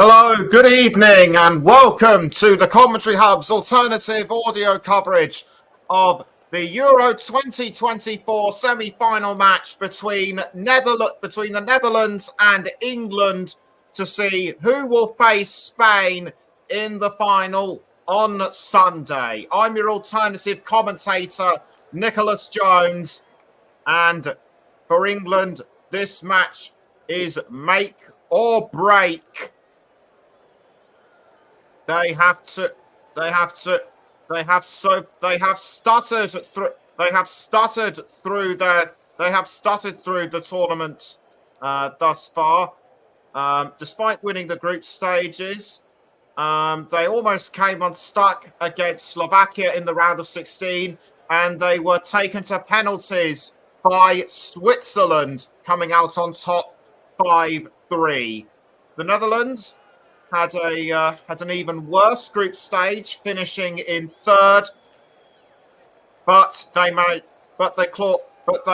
Hello, good evening, and welcome to the Commentary Hub's alternative audio coverage of the Euro 2024 semi-final match between the Netherlands and England to see who will face Spain in the final on Sunday. I'm your alternative commentator, Nicholas Jones, and for England, this match is make or break. They have stuttered through the tournament thus far. Despite winning the group stages, they almost came unstuck against Slovakia in the round of 16, and they were taken to penalties by Switzerland, coming out on top 5-3. The Netherlands had an even worse group stage, finishing in third. But they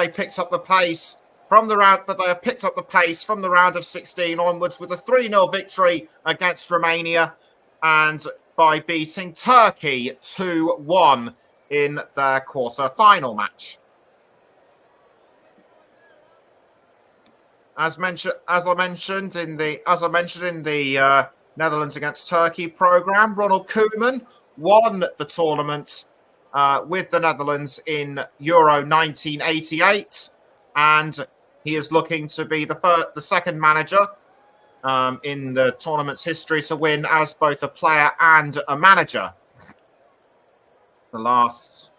picked up the pace from the round. But they have picked up the pace from the round of 16 onwards with a 3-0 victory against Romania, and by beating Turkey 2-1 in their quarter-final match. As I mentioned in the Netherlands against Turkey program, Ronald Koeman won the tournament with the Netherlands in Euro 1988, and he is looking to be the second manager in the tournament's history to win as both a player and a manager. The last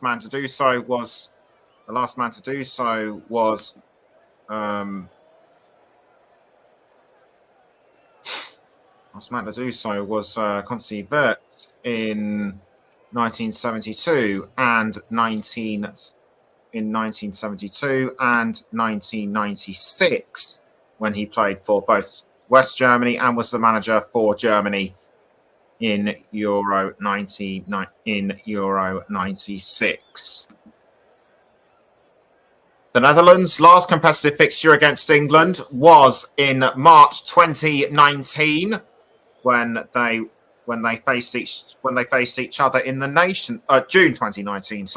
man to do so was Constantin Wirtz in 1972 and 1996 when he played for both West Germany and was the manager for Germany in Euro 96. The Netherlands' last competitive fixture against England was in March 2019 when they faced each other in the June 2019,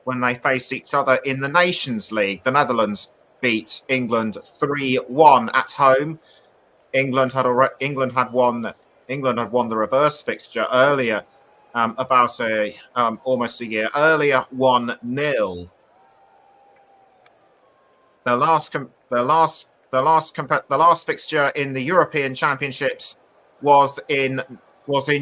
when they faced each other in the Nations League. The Netherlands beat England 3-1 at home. England had won the reverse fixture earlier, almost a year earlier, 1-0. The last fixture in the European Championships was in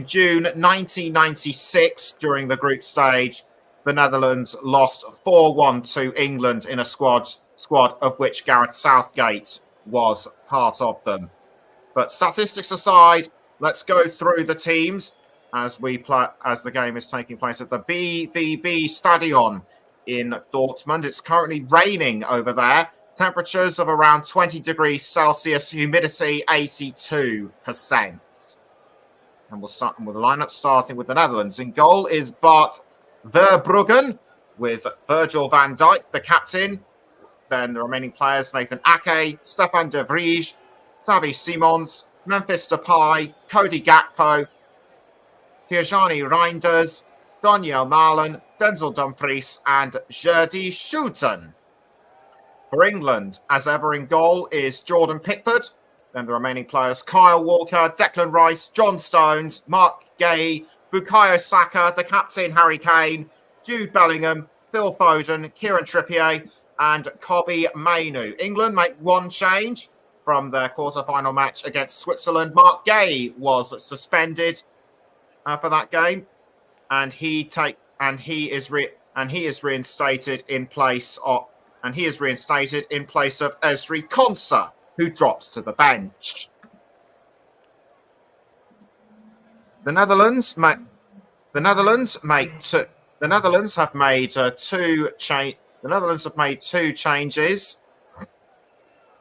June 1996 during the group stage. The Netherlands lost 4-1 to England in a squad of which Gareth Southgate was part of them. But statistics aside, let's go through the teams as the game is taking place at the BVB Stadion in Dortmund. It's currently raining over there. Temperatures of around 20 degrees Celsius, humidity 82%. And we'll start with the lineup, starting with the Netherlands. In goal is Bart Verbruggen, with Virgil van Dijk, the captain. Then the remaining players, Nathan Ake, Stefan de Vrij, Xavi Simons, Memphis Depay, Cody Gakpo, Tijani Reinders, Daniel Malen, Denzel Dumfries, and Jerdy Schouten. For England, as ever in goal is Jordan Pickford. Then the remaining players, Kyle Walker, Declan Rice, John Stones, Mark Gay, Bukayo Saka, the captain Harry Kane, Jude Bellingham, Phil Foden, Kieran Trippier, and Kobbie Mainoo. England make one change from their quarter-final match against Switzerland. Mark Gay was suspended for that game, and he is reinstated in place of Ezri Konsa, who drops to the bench. The Netherlands have made two changes,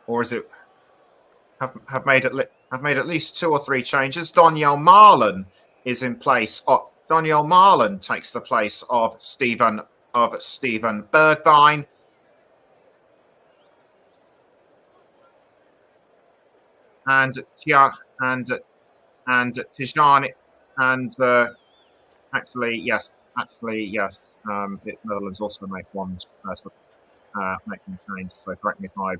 or is it have made at least two or three changes. Daniel Malen is in place. Daniel Malen takes the place of Steven Bergwijn. And and Tijani, and yes. Netherlands also make one change. So correct me if I.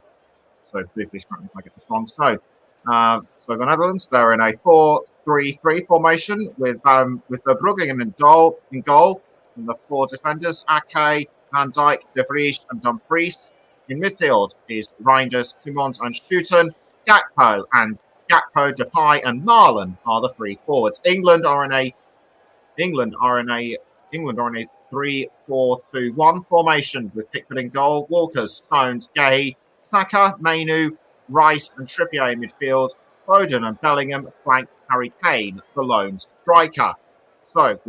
So do please correct me if I get this wrong. So the Netherlands, they're in a 4-3-3 formation with Verbruggen in goal. And the four defenders: Ake, Van Dijk, De Vries, and Dumfries. In midfield is Reinders, Simons, and Schouten. Gakpo, Depay, and Marlon are the three forwards. England are in a 3-4-2-1 formation with Pickford in goal, Walkers, Stones, Gay, Saka, Mainu, Rice, and Trippier in midfield. Foden and Bellingham flank Harry Kane, the lone striker. So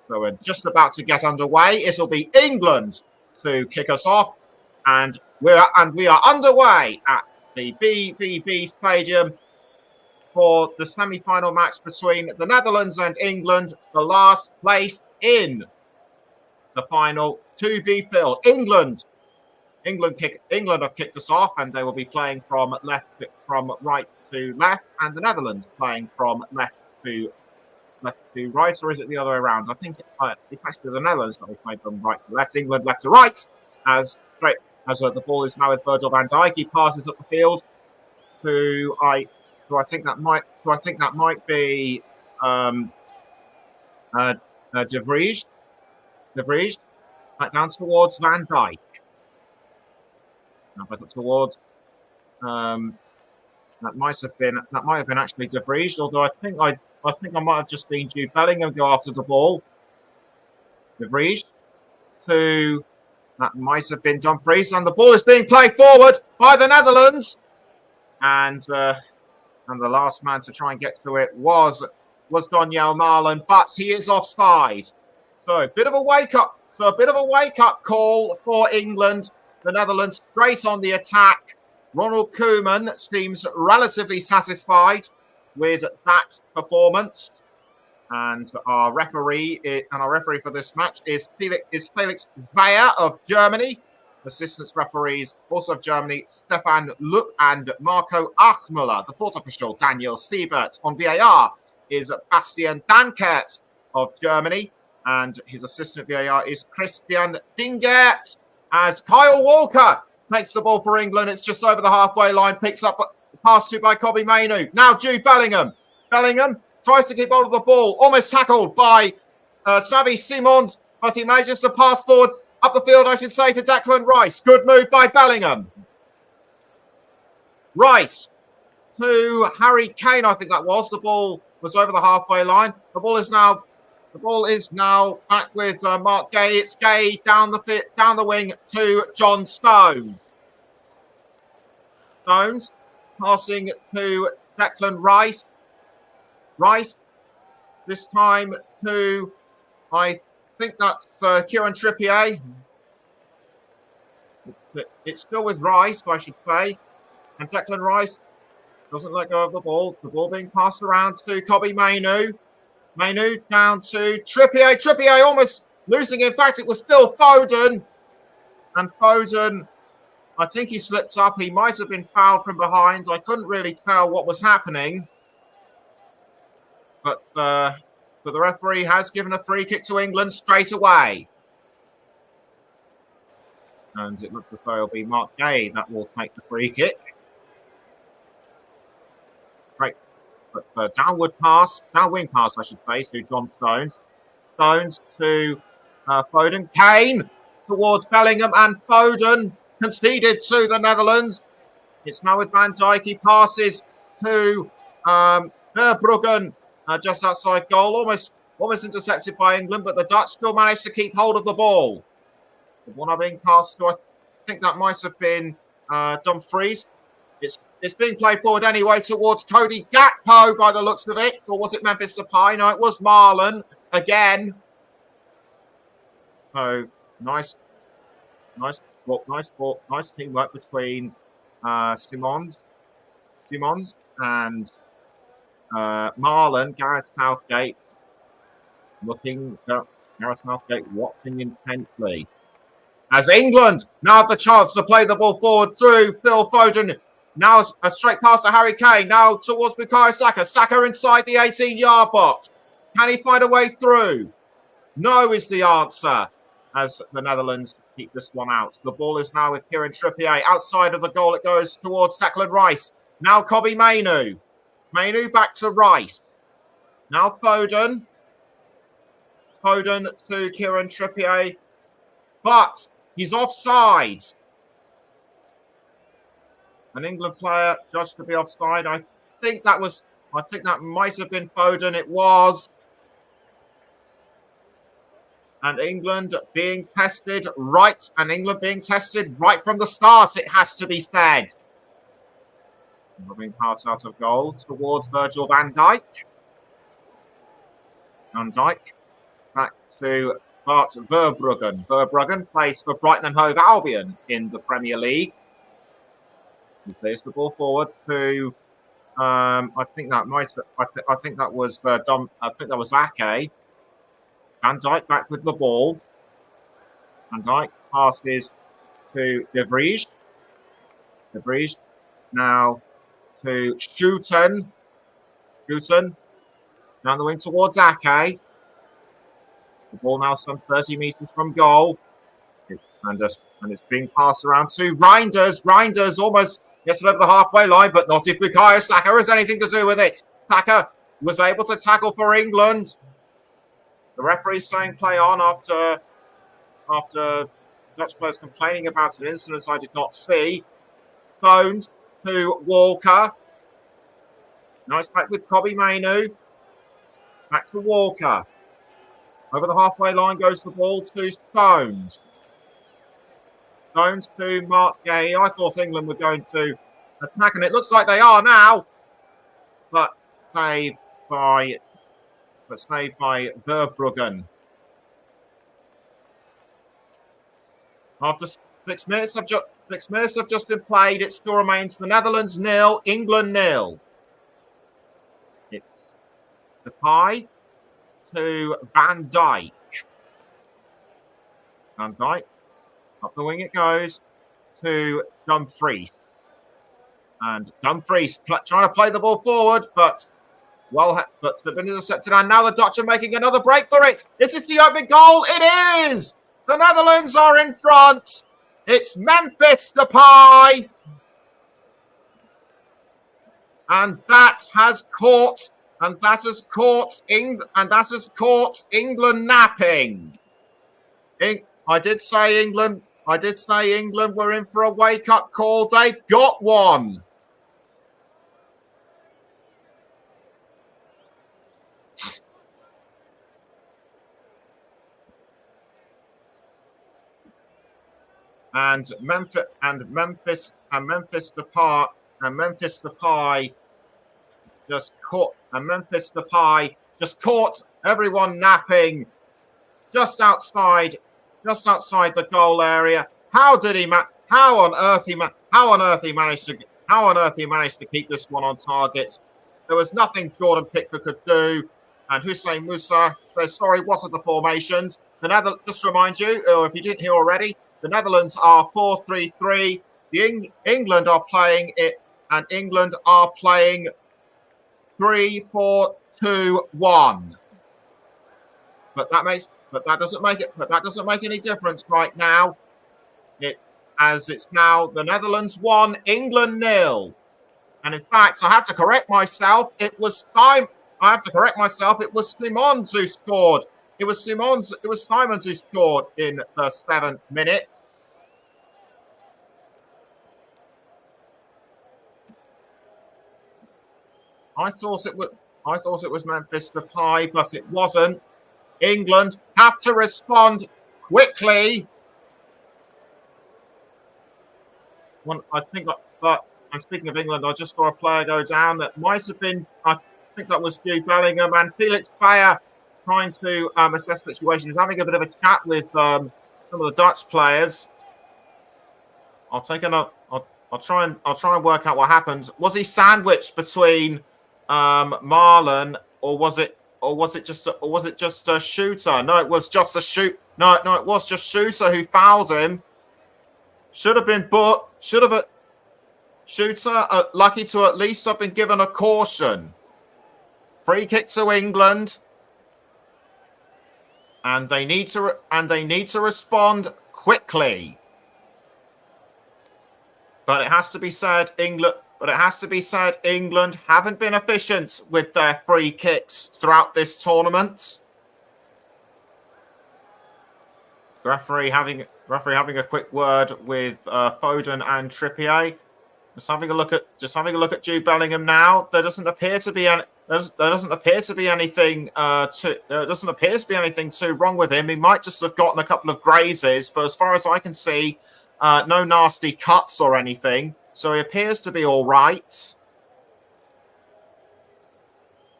we're just about to get underway. It'll be England to kick us off, and we are underway at the BBB Stadium for the semi-final match between the Netherlands and England, the last place in the final to be filled. England have kicked us off, and they will be playing from right to left, and the Netherlands playing from left to right, or is it the other way around? I think it's actually the Netherlands that will play from right to left, England left to right, as the ball is now with Virgil van Dijk. He passes up the field to I think that might be De Vries. Back down towards Van Dijk. Now back up towards that might have been actually De Vries, although I think I might have just seen Jude Bellingham go after the ball. De Vries that might have been Dumfries, and the ball is being played forward by the Netherlands, and the last man to try and get to it was Donyell Marlon, but he is offside. So a bit of a wake up call for England. The Netherlands straight on the attack. Ronald Koeman seems relatively satisfied with that performance, and our referee for this match is Felix Weyer of Germany. Assistant referees also of Germany, Stefan Lupp and Marco Achmüller. The fourth official, Daniel Siebert. On VAR is Bastian Dankert of Germany, and his assistant VAR is Christian Dingert. As Kyle Walker takes the ball for England, it's just over the halfway line, picks up pass to by Kobbie Mainoo. Now Jude Bellingham. Bellingham tries to keep hold of the ball, almost tackled by Xavi Simons, but he manages to pass forward up the field, I should say, to Declan Rice. Good move by Bellingham. Rice to Harry Kane, I think that was. The ball was over the halfway line. The ball is now back with Mark Gay. It's Gay down the wing to John Stones. Stones passing to Declan Rice. Rice this time to, I think that's Kieran Trippier. It's still with Rice, I should say. And Declan Rice doesn't let go of the ball. The ball being passed around to Kobbie Mainoo. Mainoo down to Trippier. Trippier almost losing. In fact, it was still Foden. And Foden, I think he slipped up. He might have been fouled from behind. I couldn't really tell what was happening. But the referee has given a free kick to England straight away. And it looks as though it'll be Mark Gay that will take the free kick. Great. But downwing pass, I should say, to John Stones. Stones to Foden. Kane towards Bellingham, and Foden conceded to the Netherlands. It's now with Van Dijk. He passes to Verbruggen just outside goal. Almost intercepted by England, but the Dutch still managed to keep hold of the ball. The ball now being passed to, I think that might have been Dumfries. It's being played forward anyway towards Cody Gakpo by the looks of it. Or was it Memphis Depay? No, it was Marlon again. So nice teamwork between Simons and Marlon. Gareth Southgate watching intensely. As England now have the chance to play the ball forward through Phil Foden. Now a straight pass to Harry Kane. Now towards Bukayo Saka. Saka inside the 18-yard box. Can he find a way through? No is the answer as the Netherlands keep this one out. The ball is now with Kieran Trippier. Outside of the goal, it goes towards Declan Rice. Now Kobbie Mainoo. Mainoo back to Rice. Now Foden. Foden to Kieran Trippier. But he's offside. An England player judged to be offside. I think that might have been Foden. It was. And England being tested right from the start, it has to be said. Moving pass out of goal towards Virgil van Dijk. Van Dijk back to Bart Verbruggen. Verbruggen plays for Brighton and Hove Albion in the Premier League. He plays the ball forward to I think that was Ake. Van Dijk back with the ball. Van Dijk passes to De Vrij. De Vrij now to Schouten. Schouten down the wing towards Ake. The ball now some 30 metres from goal. And it's being passed around to Reinders. Reinders almost gets it over the halfway line, but not if Bukayo Saka has anything to do with it. Saka was able to tackle for England. The referee's saying play on after Dutch players complaining about an incident I did not see. Stones to Walker. Now it's back with Kobbie Mainoo. Back to Walker. Over the halfway line goes the ball to Stones. Stones to Mark Gay. I thought England were going to attack, and it looks like they are now. But saved by Verbruggen. After 6 minutes have just been played, it still remains the Netherlands 0, England 0. It's Depay to Van Dijk. Van Dijk. Up the wing it goes to Dumfries. And Dumfries trying to play the ball forward, but it's been intercepted. And now the Dutch are making another break for it. Is this the opening goal? It is! The Netherlands are in front. It's Memphis Depay. And that has caught England napping. I did say England were in for a wake-up call. They got one. And Memphis Depay just caught everyone napping just outside the goal area. How on earth he managed to keep this one on target? There was nothing Jordan Pickford could do, and Hussein Musa says sorry. What are the formations? Just to remind you, or if you didn't hear already, the Netherlands are 4-3-3. England are playing it, and England are playing 3-4-2-1. But that doesn't make any difference right now. It's now the Netherlands 1, England 0. And in fact, I have to correct myself. It was Simons who scored. It was Simons who scored in the 7th minute. I thought it was Memphis Depay, but it wasn't. England have to respond quickly. And speaking of England, I just saw a player go down that might have been, I think that was Jude Bellingham, and Felix Bayer trying to assess the situation. He's having a bit of a chat with some of the Dutch players. I'll try and work out what happened. Was he sandwiched between Marlon, or was it just a shooter? No, it was just a shoot. No, it was just Shooter who fouled him. Should have been booked. Shooter lucky to at least have been given a caution. Free kick to England. And they need to respond quickly. But it has to be said, England haven't been efficient with their free kicks throughout this tournament. Referee having a quick word with Foden and Trippier. Just having a look at Jude Bellingham now. There doesn't appear to be anything too wrong with him. He might just have gotten a couple of grazes, but as far as I can see, no nasty cuts or anything. So he appears to be all right.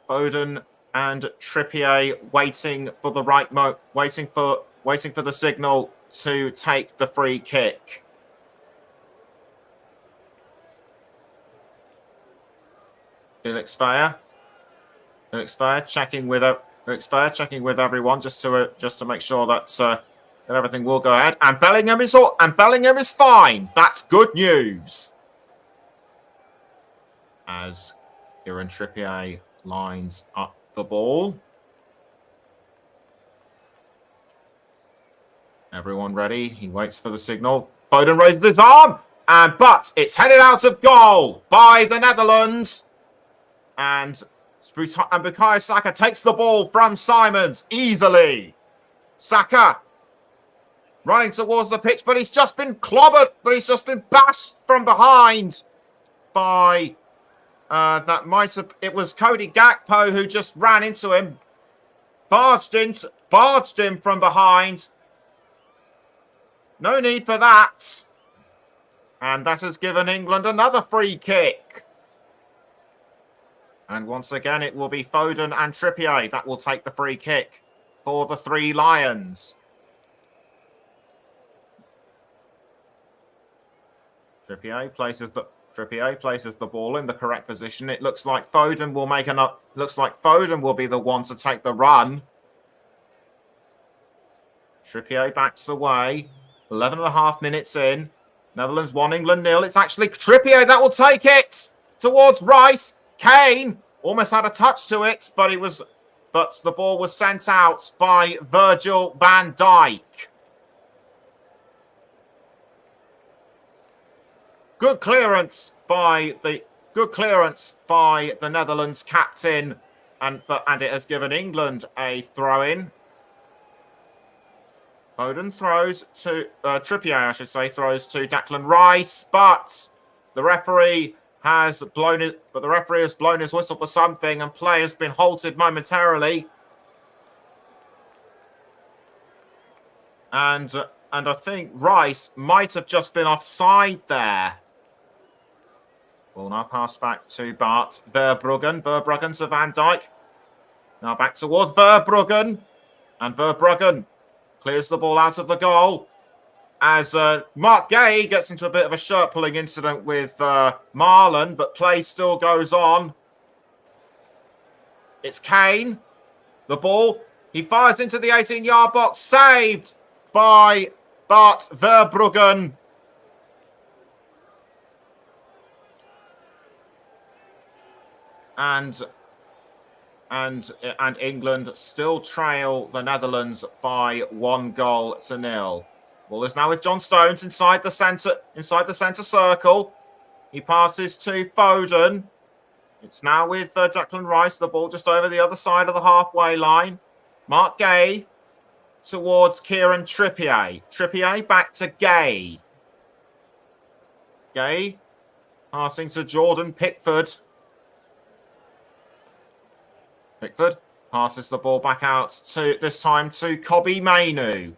Foden and Trippier waiting for the right waiting for the signal to take the free kick. Felix Feyer checking with everyone just to make sure that everything will go ahead. And Bellingham is fine. That's good news. As Kieran Trippier lines up the ball. Everyone ready. He waits for the signal. Foden raises his arm, but it's headed out of goal by the Netherlands. And Bukayo Saka takes the ball from Simons easily. Saka running towards the pitch, but he's just been clobbered. But he's just been bashed from behind by it was Cody Gakpo who just ran into him, barged him from behind. No need for that. And that has given England another free kick. And once again, it will be Foden and Trippier that will take the free kick for the Three Lions. Trippier places the ball in the correct position. It looks like Foden will be the one to take the run. Trippier backs away. 11.5 minutes in. Netherlands 1, England 0. It's actually Trippier that will take it towards Rice. Kane almost had a touch to it, but the ball was sent out by Virgil van Dijk. Good clearance by the Netherlands captain, and it has given England a throw-in. Foden throws to Trippier, throws to Declan Rice, but the referee has blown his whistle for something, and play has been halted momentarily. And I think Rice might have just been offside there. Ball now pass back to Bart Verbruggen. Verbruggen to Van Dijk. Now back towards Verbruggen, and Verbruggen clears the ball out of the goal as Mark Gay gets into a bit of a shirt-pulling incident with Marlon, but play still goes on. It's Kane. The ball. He fires into the 18-yard box. Saved by Bart Verbruggen. And England still trail the Netherlands by 1-0. Ball is now with John Stones inside the centre circle. He passes to Foden. It's now with Declan Rice. The ball just over the other side of the halfway line. Mark Gay towards Kieran Trippier. Trippier back to Gay. Gay passing to Jordan Pickford. Pickford passes the ball back out this time to Kobbie Mainoo.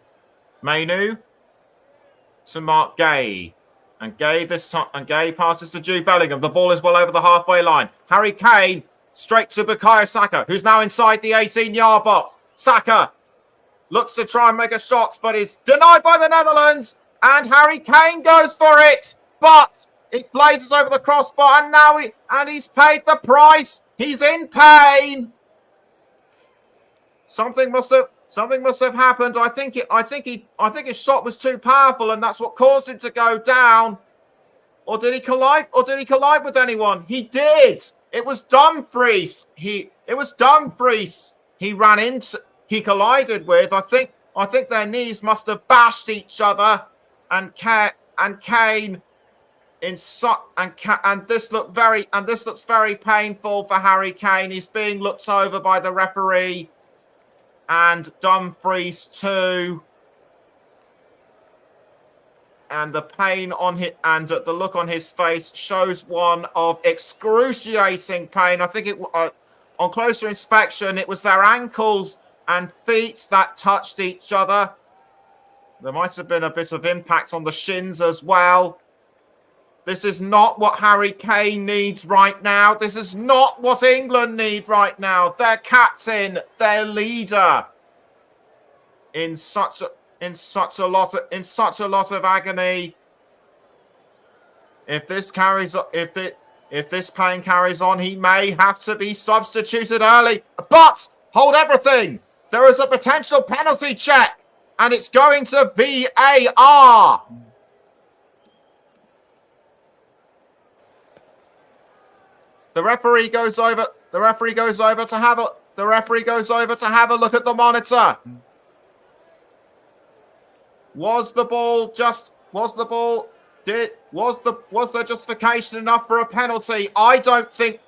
Mainoo to Mark Gay. And Gay passes to Jude Bellingham. The ball is well over the halfway line. Harry Kane straight to Bukayo Saka, who's now inside the 18-yard box. Saka looks to try and make a shot, but is denied by the Netherlands. And Harry Kane goes for it, but it blazes over the crossbar, and now he's paid the price. He's in pain. Something must have happened. I think his shot was too powerful, and that's what caused him to go down. Or did he collide? Or did he collide with anyone? He did. It was Dumfries. It was Dumfries. He ran into. He collided with. I think their knees must have bashed each other. And Kane and this looks very painful for Harry Kane. He's being looked over by the referee. And Dumfries too. And the pain on his and the look on his face shows one of excruciating pain. I think on closer inspection, it was their ankles and feet that touched each other. There might have been a bit of impact on the shins as well. This is not what Harry Kane needs right now. This is not what England need right now. Their captain, their leader, in such a lot of agony. If this pain carries on, he may have to be substituted early. But hold everything. There is a potential penalty check, and it's going to VAR. The referee goes over to have a look at the monitor. Was there justification enough for a penalty? I don't think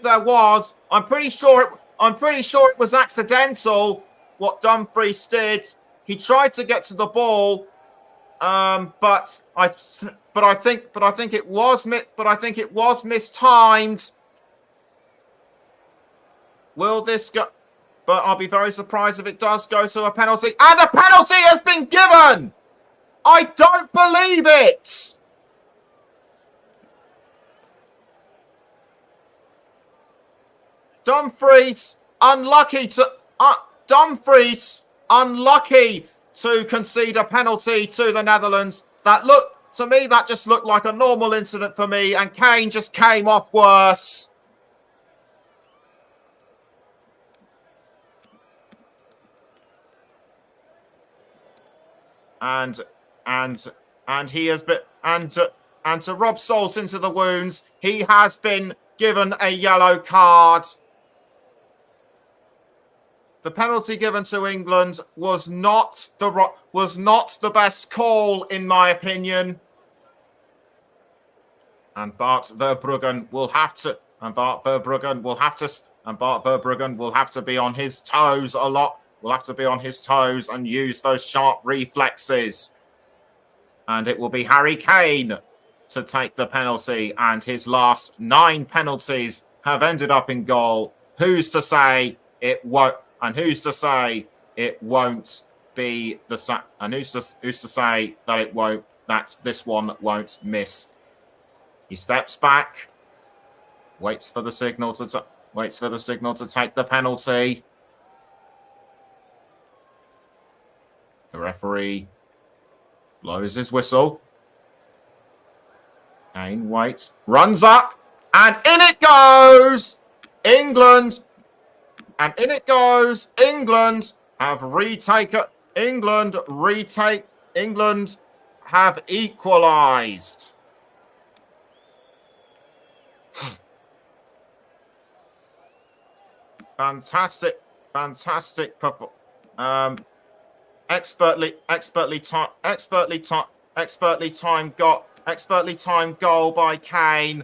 there was. I'm pretty sure it was accidental what Dumfries did. He tried to get to the ball, but I think it was mistimed. Will this go? But I'll be very surprised if it does go to a penalty. And a penalty has been given! I don't believe it! Dumfries unlucky to concede a penalty to the Netherlands. That just looked like a normal incident for me, and Kane just came off worse. And he has been and to rub salt into the wounds, he has been given a yellow card. The penalty given to England was not the best call, in my opinion. And Bart Verbruggen will have to be on his toes a lot. Will have to be on his toes and use those sharp reflexes. And it will be Harry Kane to take the penalty. And his last 9 penalties have ended up in goal. Who's to say it won't? And who's to say it won't be the? And who's to say that it won't? That this one won't miss. He steps back, waits for the signal to take the penalty. The referee blows his whistle. Kane waits, runs up, and in it goes! England! And in it goes! England have equalised. Fantastic performance. Expertly timed goal by Kane.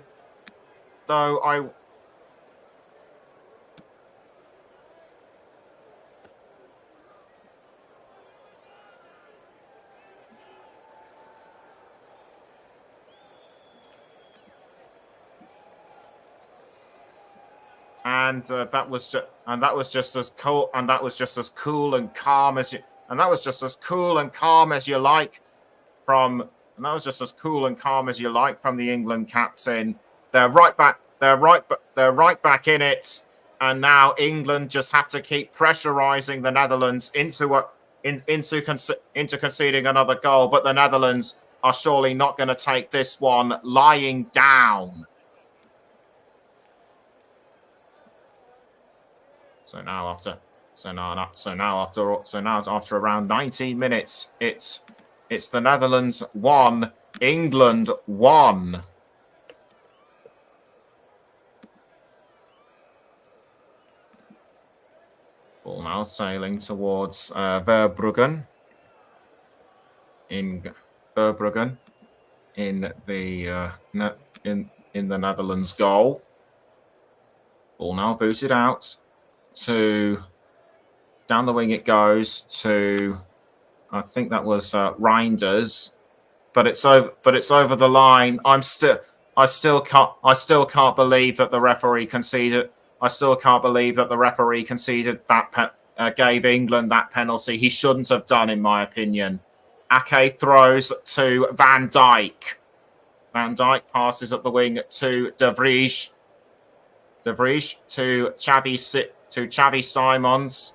That was just as cool and calm as you like from the England captain. They're right back in it, and now England just have to keep pressurizing the Netherlands into conceding another goal. But the Netherlands are surely not going to take this one lying down. So now after around 19 minutes, it's the Netherlands 1, England 1. Ball now sailing towards Verbruggen. In Verbruggen in the Netherlands goal. Ball now booted out to down the wing. It goes to, I think that was Reinders, but it's over the line. I still can't believe that the referee conceded. I still can't believe that the referee conceded that gave England that penalty. He shouldn't have done, in my opinion. Ake throws to Van Dijk. Van Dijk passes up the wing to De Vrij. De Vrij to Xavi Simons.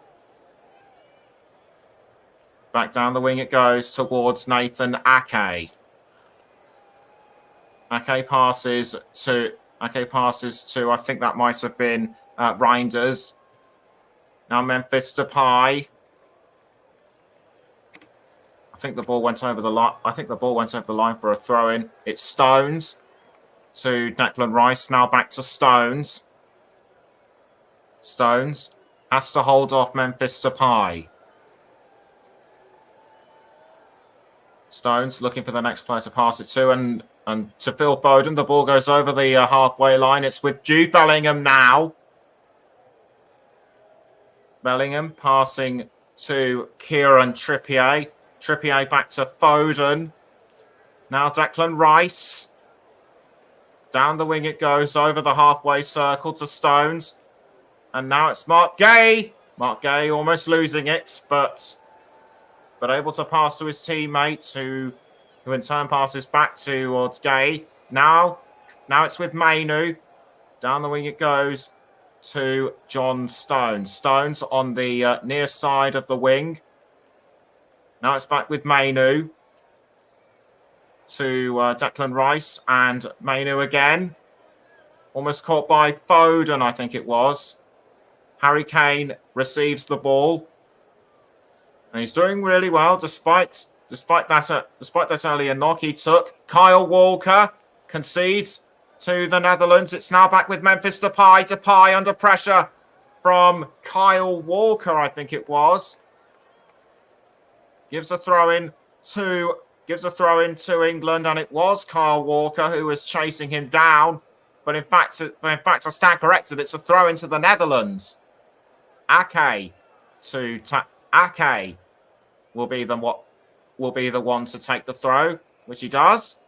Back down the wing it goes towards Nathan Ake. Ake passes to, I think that might have been Reinders. Now Memphis Depay. I think the ball went over the line. For a throw-in. It's Stones to Declan Rice. Now back to Stones. Stones has to hold off Memphis Depay. Stones looking for the next player to pass it to, and to Phil Foden. The ball goes over the halfway line. It's with Jude Bellingham now. Bellingham passing to Kieran Trippier. Trippier back to Foden. Now Declan Rice. Down the wing it goes, over the halfway circle to Stones. And now it's Mark Gay. Mark Gay almost losing it, but able to pass to his teammate, who in turn passes back towards Gay. Now it's with Mainu. Down the wing it goes to John Stones. Stones on the near side of the wing. Now it's back with Mainu to Declan Rice, and Mainu again. Almost caught by Foden, I think it was. Harry Kane receives the ball. And he's doing really well despite that earlier knock he took. Kyle Walker concedes to the Netherlands. It's now back with Memphis Depay. Depay under pressure from Kyle Walker, I think it was. Gives a throw in to England, and it was Kyle Walker who was chasing him down. But in fact, I stand corrected. It's a throw into the Netherlands. Ake will be the one to take the throw, which he does.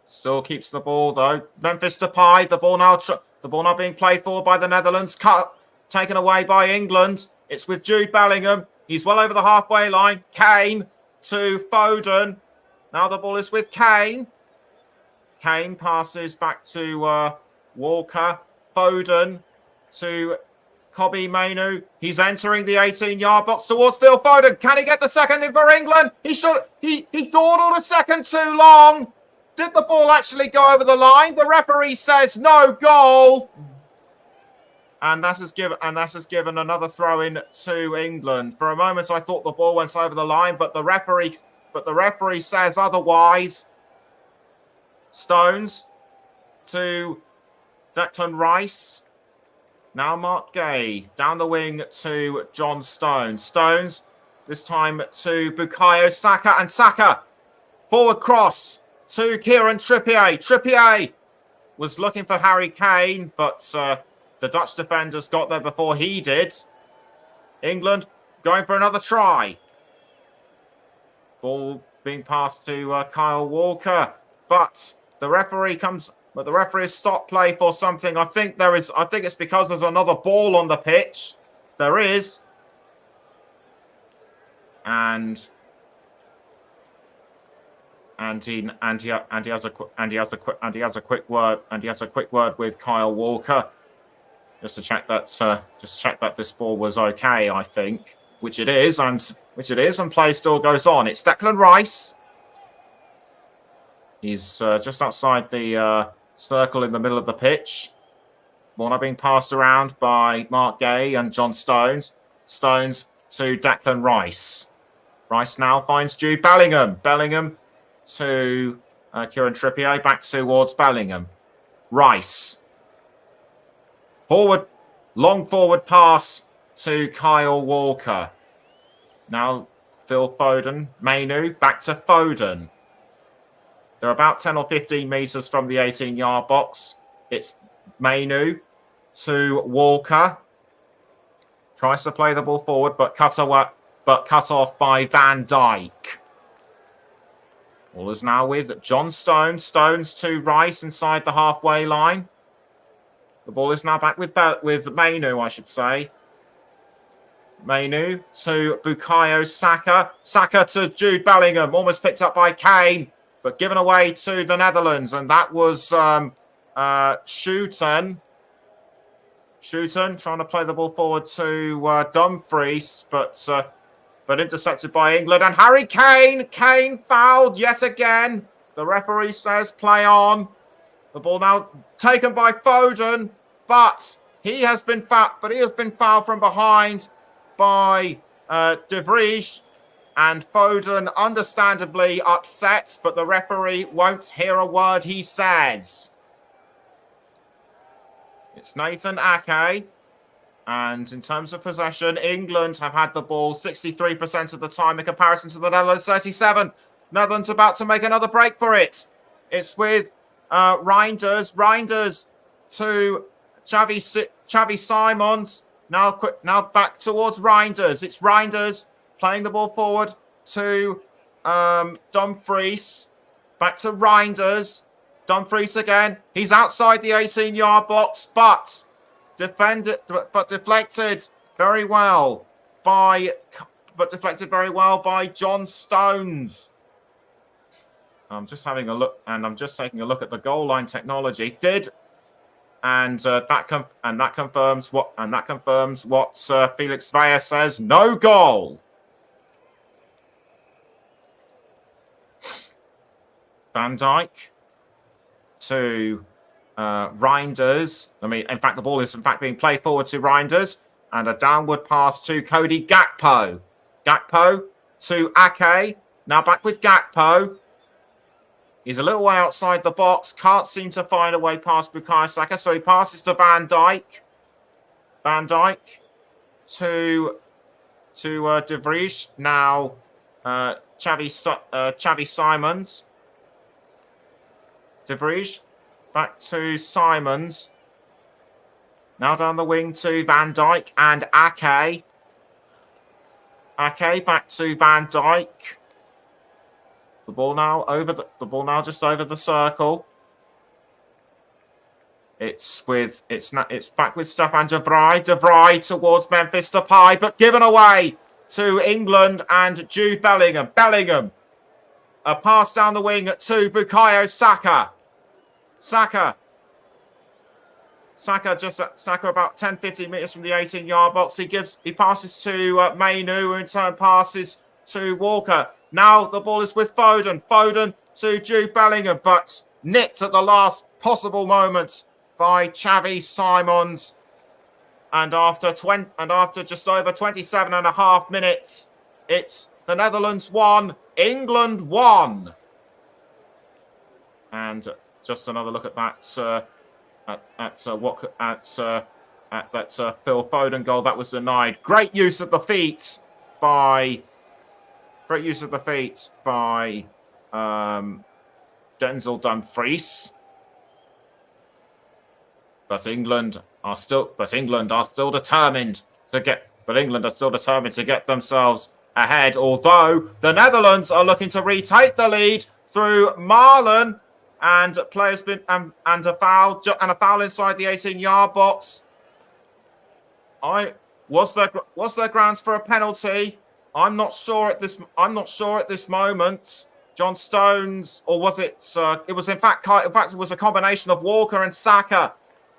Still keeps the ball though. Memphis Depay. The ball now being played forward by the Netherlands. Taken away by England. It's with Jude Bellingham. He's well over the halfway line. Kane to Foden. Now the ball is with Kane. Kane passes back to Walker. Foden to Kobbie Mainoo. He's entering the 18-yard box towards Phil Foden. Can he get the second in for England? He dawdled a second too long. Did the ball actually go over the line? The referee says no goal. And that has given another throw in to England. For a moment I thought the ball went over the line, but the referee says otherwise. Stones to Declan Rice. Now Mark Gay. Down the wing to John Stones. Stones, this time to Bukayo Saka. And Saka, forward cross to Kieran Trippier. Trippier was looking for Harry Kane, but the Dutch defenders got there before he did. England going for another try. Ball being passed to Kyle Walker, but the referee has stopped play for something. I think it's because there's another ball on the pitch. There is. And he has a quick word with Kyle Walker. Just to check that this ball was okay, I think, which it is, and play still goes on. It's Declan Rice. He's just outside the circle in the middle of the pitch. Ball now being passed around by Mark Gay and John Stones. Stones to Declan Rice. Rice now finds Jude Bellingham. Bellingham to Kieran Trippier. Back towards Bellingham. Rice. Long forward pass to Kyle Walker. Now Phil Foden. Mainu. Back to Foden. They're about 10 or 15 metres from the 18-yard box. It's Mainu to Walker. Tries to play the ball forward, but cut off by Van Dijk. Ball is now with John Stones. Stones to Rice inside the halfway line. The ball is now back with Mainu, I should say. Mainu to Bukayo Saka. Saka to Jude Bellingham. Almost picked up by Kane, but given away to the Netherlands. And that was Schuiten. Schuiten trying to play the ball forward to Dumfries, but intercepted by England. And Harry Kane. Kane fouled yet again. The referee says play on. The ball now taken by Foden, but he has been fouled from behind by De Vrij. And Foden understandably upset, but the referee won't hear a word he says. It's Nathan Ake. And in terms of possession, England have had the ball 63% of the time in comparison to the Netherlands 37. Netherlands about to make another break for it. It's with Reinders. Reinders to Xavi Simons. Now back towards Reinders. It's Reinders playing the ball forward to Dumfries. Back to Reinders. Dumfries again. He's outside the 18-yard box, but deflected very well by John Stones. I'm just having a look, and I'm just taking a look at the goal line technology. That confirms what Felix Vaya says. No goal. Van Dijk to Reinders. In fact, the ball is being played forward to Reinders, and a downward pass to Cody Gakpo. Gakpo to Ake. Now back with Gakpo. He's a little way outside the box. Can't seem to find a way past Bukayo Saka, so he passes to Van Dijk. Van Dijk to De Vrij. Now Xavi Simons. De Vrij. Back to Simons. Now down the wing to Van Dijk and Ake. Ake back to Van Dijk. The ball now just over the circle. It's back with Stefan de Vrij. De Vrij towards Memphis Depay, but given away to England and Jude Bellingham. Bellingham. A pass down the wing to Bukayo Saka. Saka about 10-15 metres from the 18-yard box. He passes to Mainu, who in turn passes to Walker. Now the ball is with Foden. Foden to Jude Bellingham, but nicked at the last possible moment by Xavi Simons. And after just over 27 and a half minutes, it's the Netherlands 1, England 1. And just another look at that Phil Foden goal that was denied. Great use of the feet by Denzel Dumfries. But England are still determined to get themselves ahead. Although the Netherlands are looking to retake the lead through Marlon, and players been and a foul inside the 18-yard box. Was there grounds for a penalty? I'm not sure at this moment. John Stones, or was it? It was in fact it was a combination of Walker and Saka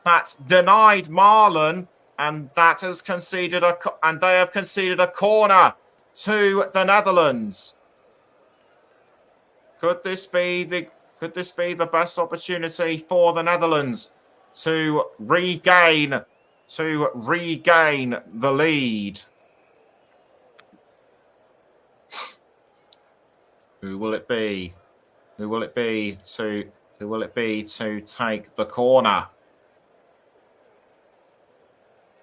that denied Marlon, and they have conceded a corner to the Netherlands. Could this be the best opportunity for the Netherlands to regain the lead? Who will it be? Who will it be to take the corner?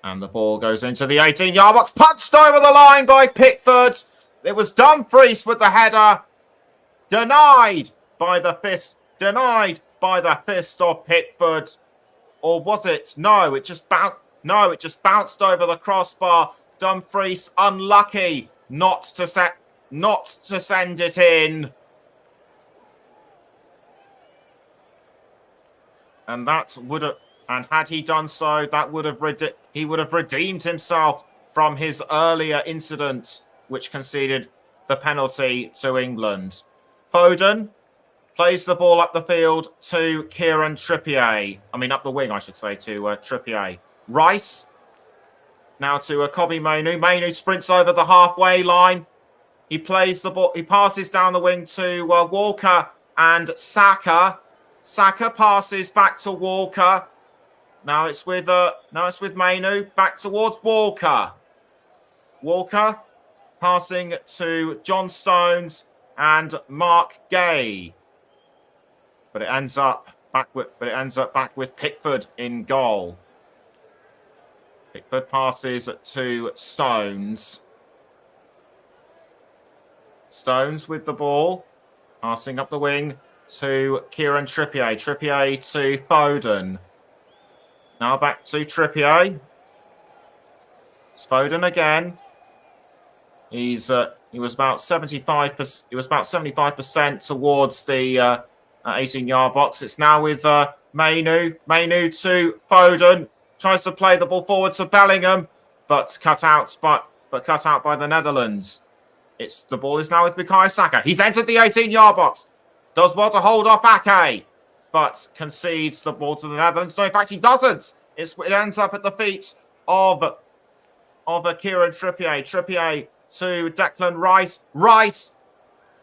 And the ball goes into the 18-yard box, punched over the line by Pickford. It was Dumfries with the header, denied by the fist of Pickford. Or was it? No, it just bounced over the crossbar. Dumfries unlucky not to send it in. And had he done so, he would have redeemed himself from his earlier incident, which conceded the penalty to England. Foden plays the ball up the field to Kieran Trippier. Up the wing, I should say, to Trippier. Rice now to Kobbie Mainoo. Mainoo sprints over the halfway line. He plays the ball. He passes down the wing to Walker and Saka. Saka passes back to Walker. Now it's with Mainoo back towards Walker. Walker passing to John Stones and Mark Gay. But it ends up back with Pickford in goal. Pickford passes to Stones. Stones with the ball, passing up the wing to Kieran Trippier. Trippier to Foden. Now back to Trippier. It's Foden again. He was about 75%. He was about 75% towards the 18-yard box. It's now with Mainoo. Mainoo to Foden. Tries to play the ball forward to Bellingham, but cut out by the Netherlands. The ball is now with Bukayo Saka. He's entered the 18-yard box. Does well to hold off Ake, but concedes the ball to the Netherlands. No, in fact, he doesn't. It ends up at the feet of Kieran Trippier. Trippier to Declan Rice. Rice,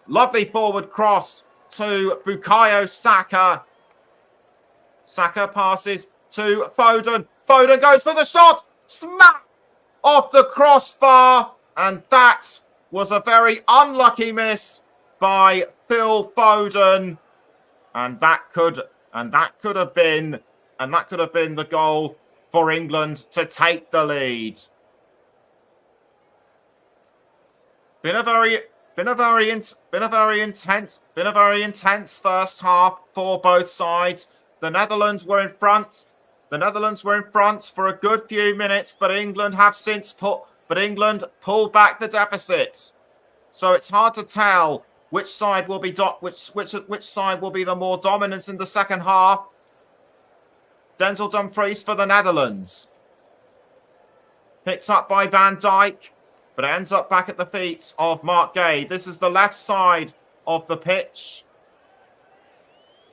lovely forward cross to Bukayo Saka. Saka passes to Foden. Foden goes for the shot. Smack off the crossbar. And that was a very unlucky miss by Phil Foden. And that could have been the goal for England to take the lead. Been a very intense first half for both sides. The Netherlands were in front for a good few minutes, but England pulled back the deficits. So it's hard to tell which side will be the more dominant in the second half. Denzel Dumfries for the Netherlands. Picked up by Van Dijk, but it ends up back at the feet of Mark Gay. This is the left side of the pitch.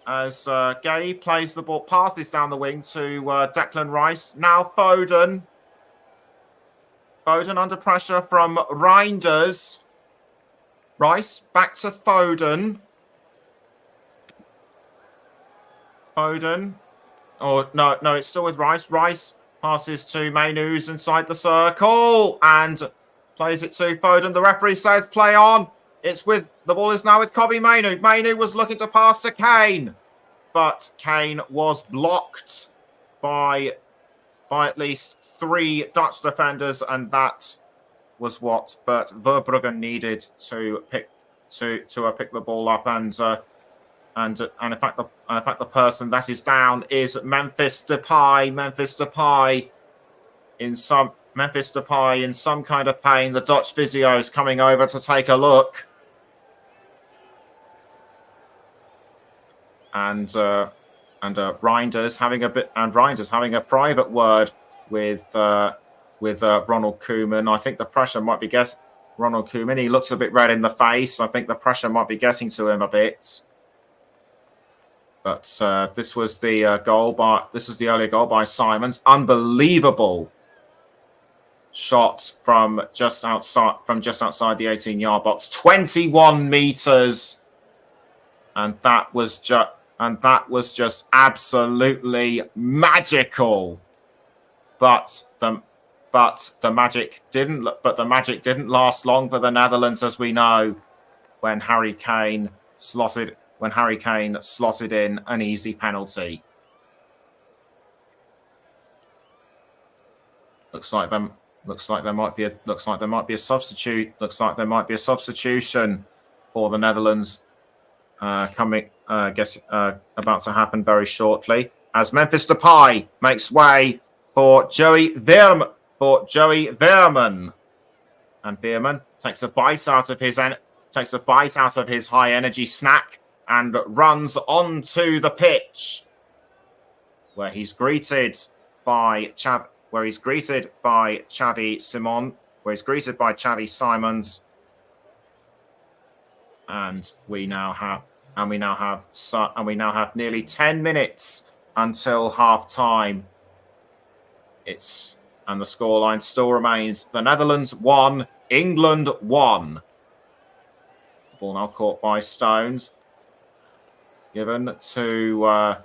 As Gay plays the ball, passes down the wing to Declan Rice. Now Foden. Foden under pressure from Reinders. Rice back to Foden. Foden. Oh, no, it's still with Rice. Rice passes to Mainoo, who's inside the circle, and plays it to Foden. The referee says play on. The ball is now with Kobbie Mainoo. Mainoo was looking to pass to Kane, but Kane was blocked by at least 3 Dutch defenders, and that was what Bert Verbruggen needed to pick the ball up, and in fact the person that is down is Memphis Depay. Memphis Depay in some kind of pain. The Dutch physio is coming over to take a look, and Reinders having a private word with Ronald Koeman. I think the pressure might be Ronald Koeman. He looks a bit red in the face. I think the pressure might be getting to him a bit. But this was the earlier goal by Simons. Unbelievable shot from just outside the 18-yard box, 21 meters, and that was just absolutely magical. But the magic didn't last long for the Netherlands, as we know, when Harry Kane slotted when Harry Kane slotted in an easy penalty. Looks like there might be a substitution for the Netherlands coming. About to happen very shortly as Memphis Depay makes way for Joey Veerman. And Veerman takes a bite out of his high energy snack and runs onto the pitch, where he's greeted by Xavi Simons, and we now have nearly 10 minutes until half time. And the scoreline still remains the Netherlands 1, England 1. Ball now caught by Stones. Given to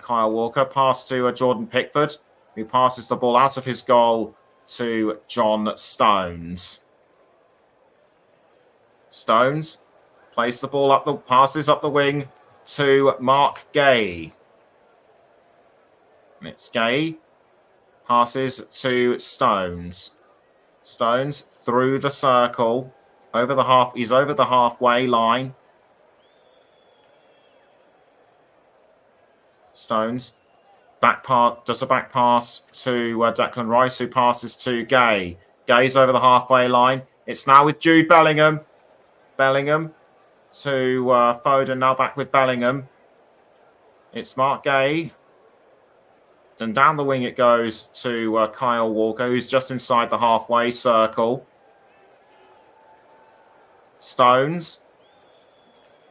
Kyle Walker. Pass to Jordan Pickford, who passes the ball out of his goal to John Stones. Stones plays the ball passes up the wing to Mark Gay. And it's Gay. Passes to Stones. Stones through the circle. He's over the halfway line. Stones does a back pass to Declan Rice, who passes to Gay. Gay's over the halfway line. It's now with Jude Bellingham. Bellingham to Foden, now back with Bellingham. It's Mark Gay. Then down the wing it goes to Kyle Walker, who's just inside the halfway circle. Stones.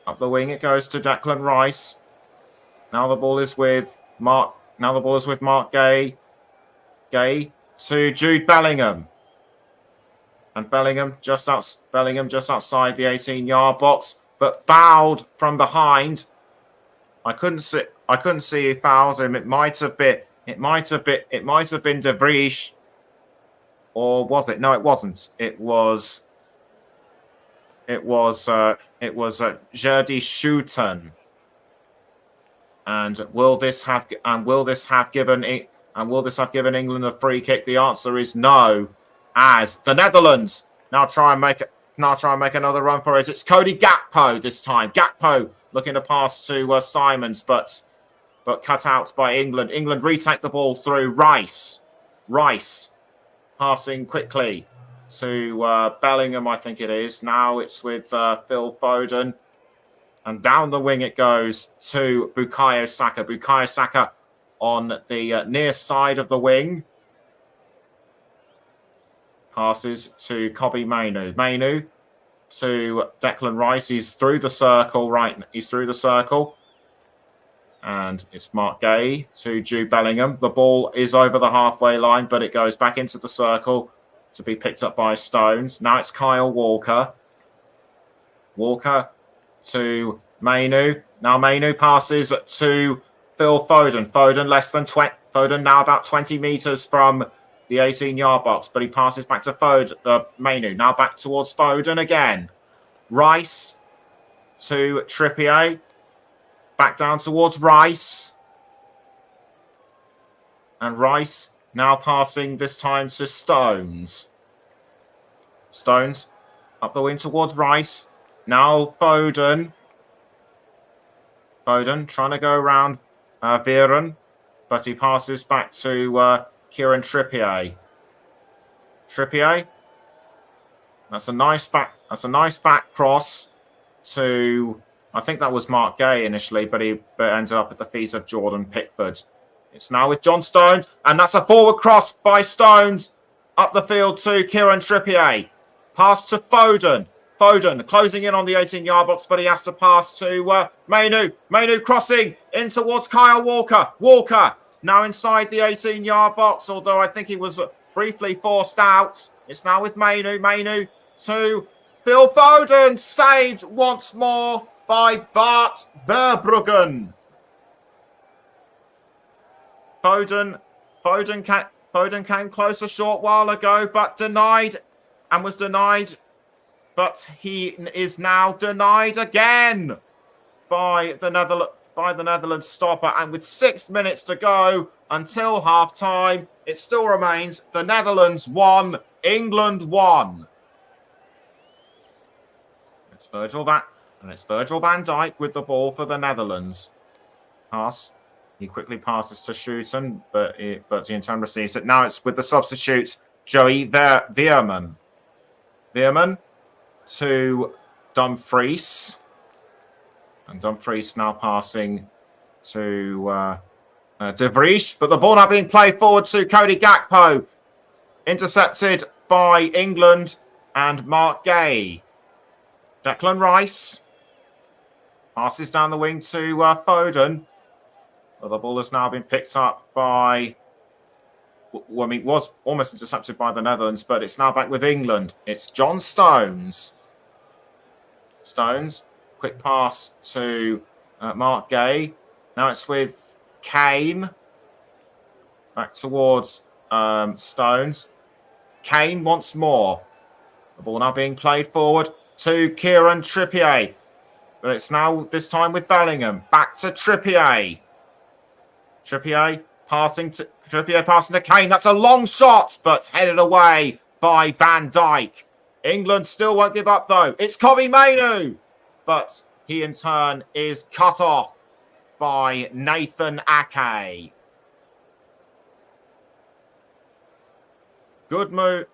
Up the wing it goes to Declan Rice. Now the ball is with Mark Gay. Gay to Jude Bellingham. And Bellingham just outside the 18-yard box, but fouled from behind. I couldn't see who fouled him. It might have been De Vries, or was it? No, it wasn't. It was Jerdy Schuiten. And will this have given England a free kick? The answer is no, as the Netherlands now try and make another run for it. It's Cody Gakpo this time. Gakpo looking to pass to Simons, but cut out by England. England retake the ball through Rice. Rice passing quickly to Bellingham, I think it is. Now it's with Phil Foden. And down the wing it goes to Bukayo Saka. Bukayo Saka on the near side of the wing. Passes to Kobbie Mainoo. Mainoo to Declan Rice. He's through the circle, right? He's through the circle. And it's Mark Gay to Jude Bellingham. The ball is over the halfway line, but it goes back into the circle to be picked up by Stones. Now it's Kyle Walker. Walker to Mainoo. Now Mainoo passes to Phil Foden. Foden now about 20 metres from the 18-yard box, but he passes back to Mainoo. Now back towards Foden again. Rice to Trippier. Back down towards Rice. And Rice now passing this time to Stones. Stones up the wing towards Rice. Now Foden. Foden trying to go around Veerman, but he passes back to Kieran Trippier. Trippier. That's a nice back cross to, I think that was Mark Gay initially, but ended up at the feet of Jordan Pickford. It's now with John Stones, and that's a forward cross by Stones up the field to Kieran Trippier. Pass to Foden. Foden closing in on the 18-yard box, but he has to pass to Mainoo. Mainoo crossing in towards Kyle Walker. Walker now inside the 18-yard box, although I think he was briefly forced out. It's now with Mainoo. Mainoo to Phil Foden. Saved once more by Bart Verbruggen. Foden came close a short while ago, but was denied. But he is now denied again. by the Netherlands stopper. And with 6 minutes to go until half time, it still remains the Netherlands 1, England 1. It's Virgil van Dijk with the ball for the Netherlands. Pass. He quickly passes to Schuiten, but he in turn receives it. Now it's with the substitutes, Joey Veerman. Veerman to Dumfries. And Dumfries now passing to De Vries. But the ball now being played forward to Cody Gakpo. Intercepted by England and Mark Gay. Declan Rice passes down the wing to Foden. Well, the ball has now been picked up by... Well, I mean, it was almost intercepted by the Netherlands, but it's now back with England. It's John Stones. Stones, quick pass to Mark Gay. Now it's with Kane. Back towards Stones. Kane once more. The ball now being played forward to Kieran Trippier. But it's now this time with Bellingham. Back to Trippier. Trippier passing to Kane. That's a long shot, but headed away by Van Dijk. England still won't give up, though. It's Kobbie Mainoo. But he, in turn, is cut off by Nathan Ake. Good move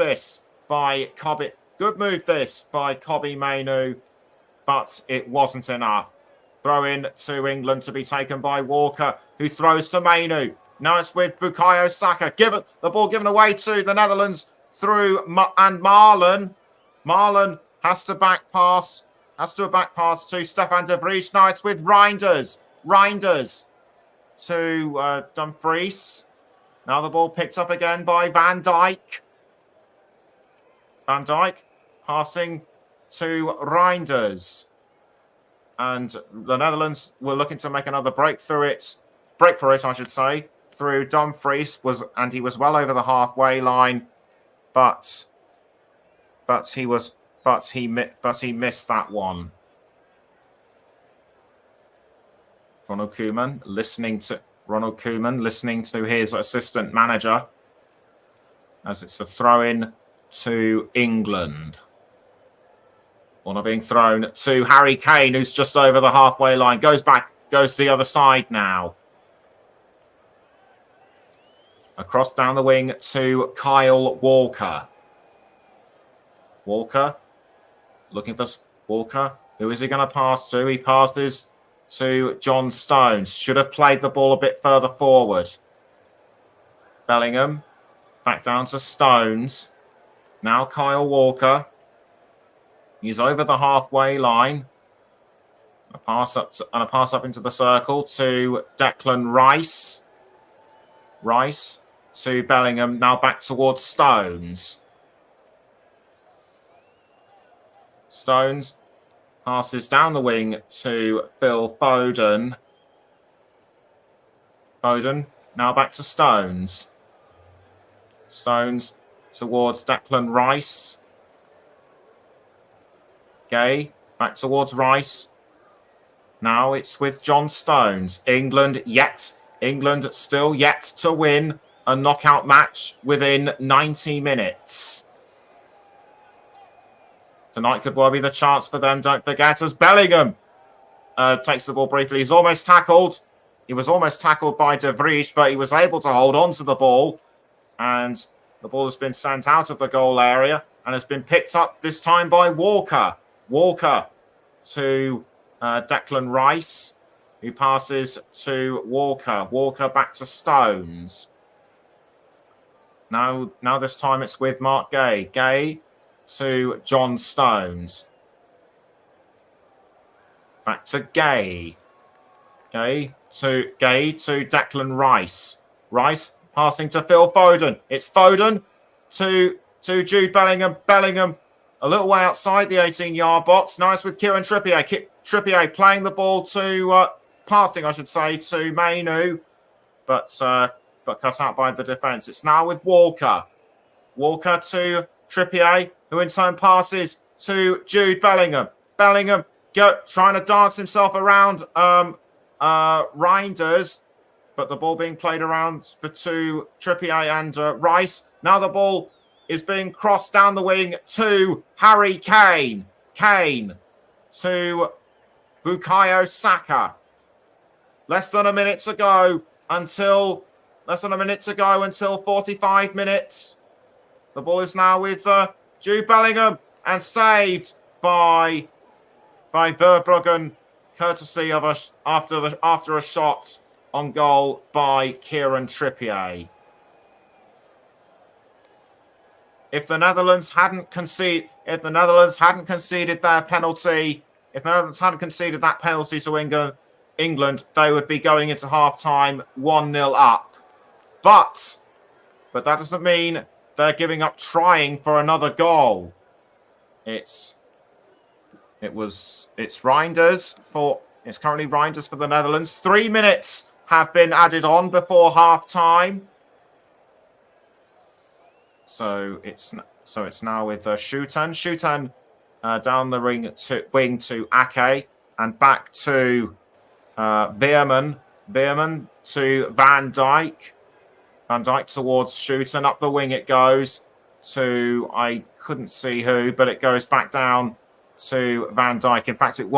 this by Kobbie Mainoo. But it wasn't enough. Throw in to England to be taken by Walker, who throws to Mainoo. Now it's with Bukayo Saka. The ball given away to the Netherlands through and Marlon. Marlon has to back pass to Stefan de Vries. Now it's with Reinders. Reinders to Dumfries. Now the ball picked up again by Van Dijk. Van Dijk passing to Reinders. And the Netherlands were looking to make another break for it, through Dumfries, and he was well over the halfway line, but he missed that one. Ronald Koeman listening to his assistant manager as it's a throw-in to England. Ball being thrown to Harry Kane, who's just over the halfway line. Goes to the other side now. Across down the wing to Kyle Walker. Walker, looking for Walker. Who is he going to pass to? He passes to John Stones. Should have played the ball a bit further forward. Bellingham, back down to Stones. Now Kyle Walker. He's over the halfway line. A pass up into the circle to Declan Rice. Rice to Bellingham. Now back towards Stones. Stones passes down the wing to Phil Foden. Foden now back to Stones. Stones towards Declan Rice. Gay, back towards Rice. Now it's with John Stones. England still yet to win a knockout match within 90 minutes. Tonight could well be the chance for them, don't forget, as Bellingham takes the ball briefly. He's almost tackled. He was almost tackled by De Vries, but he was able to hold on to the ball. And the ball has been sent out of the goal area and has been picked up this time by Walker. Walker to Declan Rice, who passes to Walker. Walker back to Stones. Now this time it's with Mark Gay. Gay to John Stones. Back to Gay. Gay to Declan Rice. Rice passing to Phil Foden. It's Foden to Jude Bellingham. Bellingham a little way outside the 18-yard box. Nice with Kieran Trippier. Trippier playing the ball passing to Mainoo, but cut out by the defence. It's now with Walker. Walker to Trippier, who in turn passes to Jude Bellingham. Bellingham trying to dance himself around Reinders, but the ball being played around to Trippier and Rice. Now the ball is being crossed down the wing to Harry Kane. Kane to Bukayo Saka. Less than a minute to go until 45 minutes. The ball is now with Jude Bellingham and saved by Verbruggen, courtesy of after a shot on goal by Kieran Trippier. If the Netherlands hadn't conceded their penalty, if the Netherlands hadn't conceded that penalty to England, they would be going into half-time 1-0 up. But that doesn't mean they're giving up trying for another goal. It's currently Reinders for the Netherlands. 3 minutes have been added on before half-time. So it's now with Schuiten. Schuiten down the wing to Ake and back to Veerman. Veerman to Van Dijk. Van Dijk towards Schuiten. Up the wing it goes to, I couldn't see who, but it goes back down to Van Dijk. In fact, it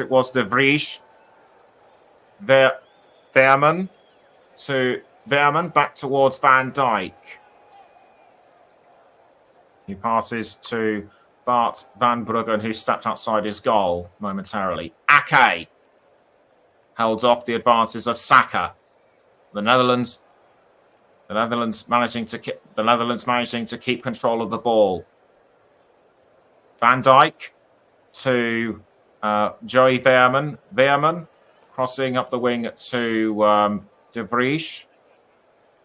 was De Vries. Veerman back towards Van Dijk. He passes to Bart van Bruggen, who stepped outside his goal momentarily. Ake held off the advances of Saka. The Netherlands managing to keep control of the ball. Van Dijk to Joey Veerman. Veerman crossing up the wing to De Vries.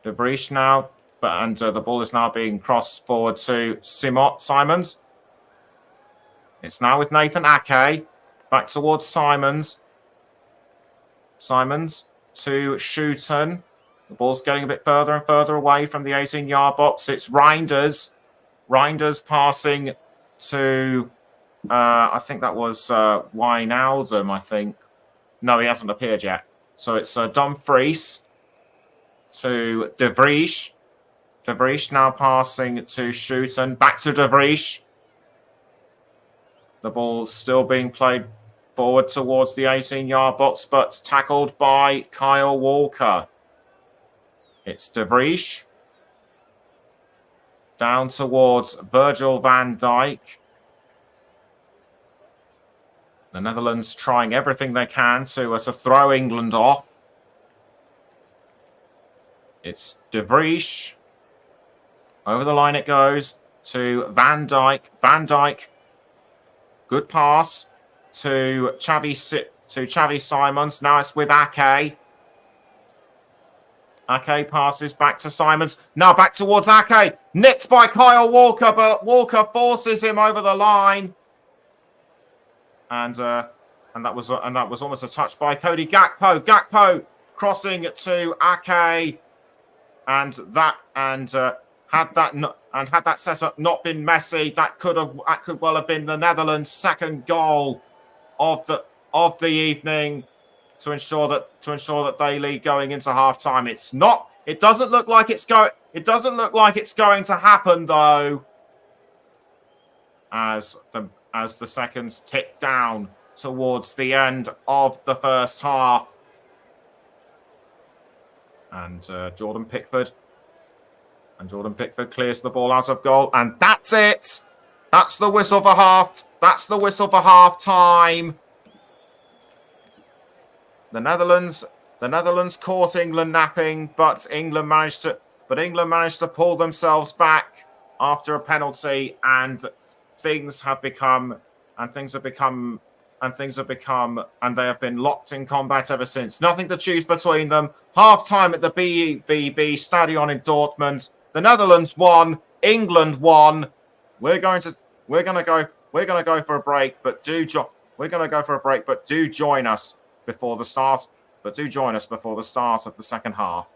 De Vries now. And the ball is now being crossed forward to Simons. It's now with Nathan Ake. Back towards Simons. Simons to Schuiten. The ball's getting a bit further and further away from the 18-yard box. It's Reinders. Reinders passing to, I think that was Wijnaldum, I think. No, he hasn't appeared yet. So it's Dumfries to De Vries. De Vries now passing to Schuiten. Back to De Vries. The ball still being played forward towards the 18-yard box, but tackled by Kyle Walker. It's De Vries. Down towards Virgil van Dijk. The Netherlands trying everything they can to throw England off. It's De Vries. Over the line it goes to Van Dijk. Van Dijk. Good pass to Xavi Simons. Now it's with Ake. Ake passes back to Simons. Now back towards Ake. Nicked by Kyle Walker, but Walker forces him over the line. And that was almost a touch by Cody Gakpo. Gakpo crossing to Ake, and had that setup not been messy, that could well have been the Netherlands' second goal of the evening to ensure that they lead going into half time. It doesn't look like it's going to happen though, as the seconds tick down towards the end of the first half. And Jordan Pickford clears the ball out of goal, and that's it. That's the whistle for half time. The Netherlands caught England napping, but England managed to pull themselves back after a penalty, and they have been locked in combat ever since. Nothing to choose between them. Half time at the BVB Stadion in Dortmund. The Netherlands won. England won. We're going to go for a break, but do join us before the start. But do join us before the start of the second half.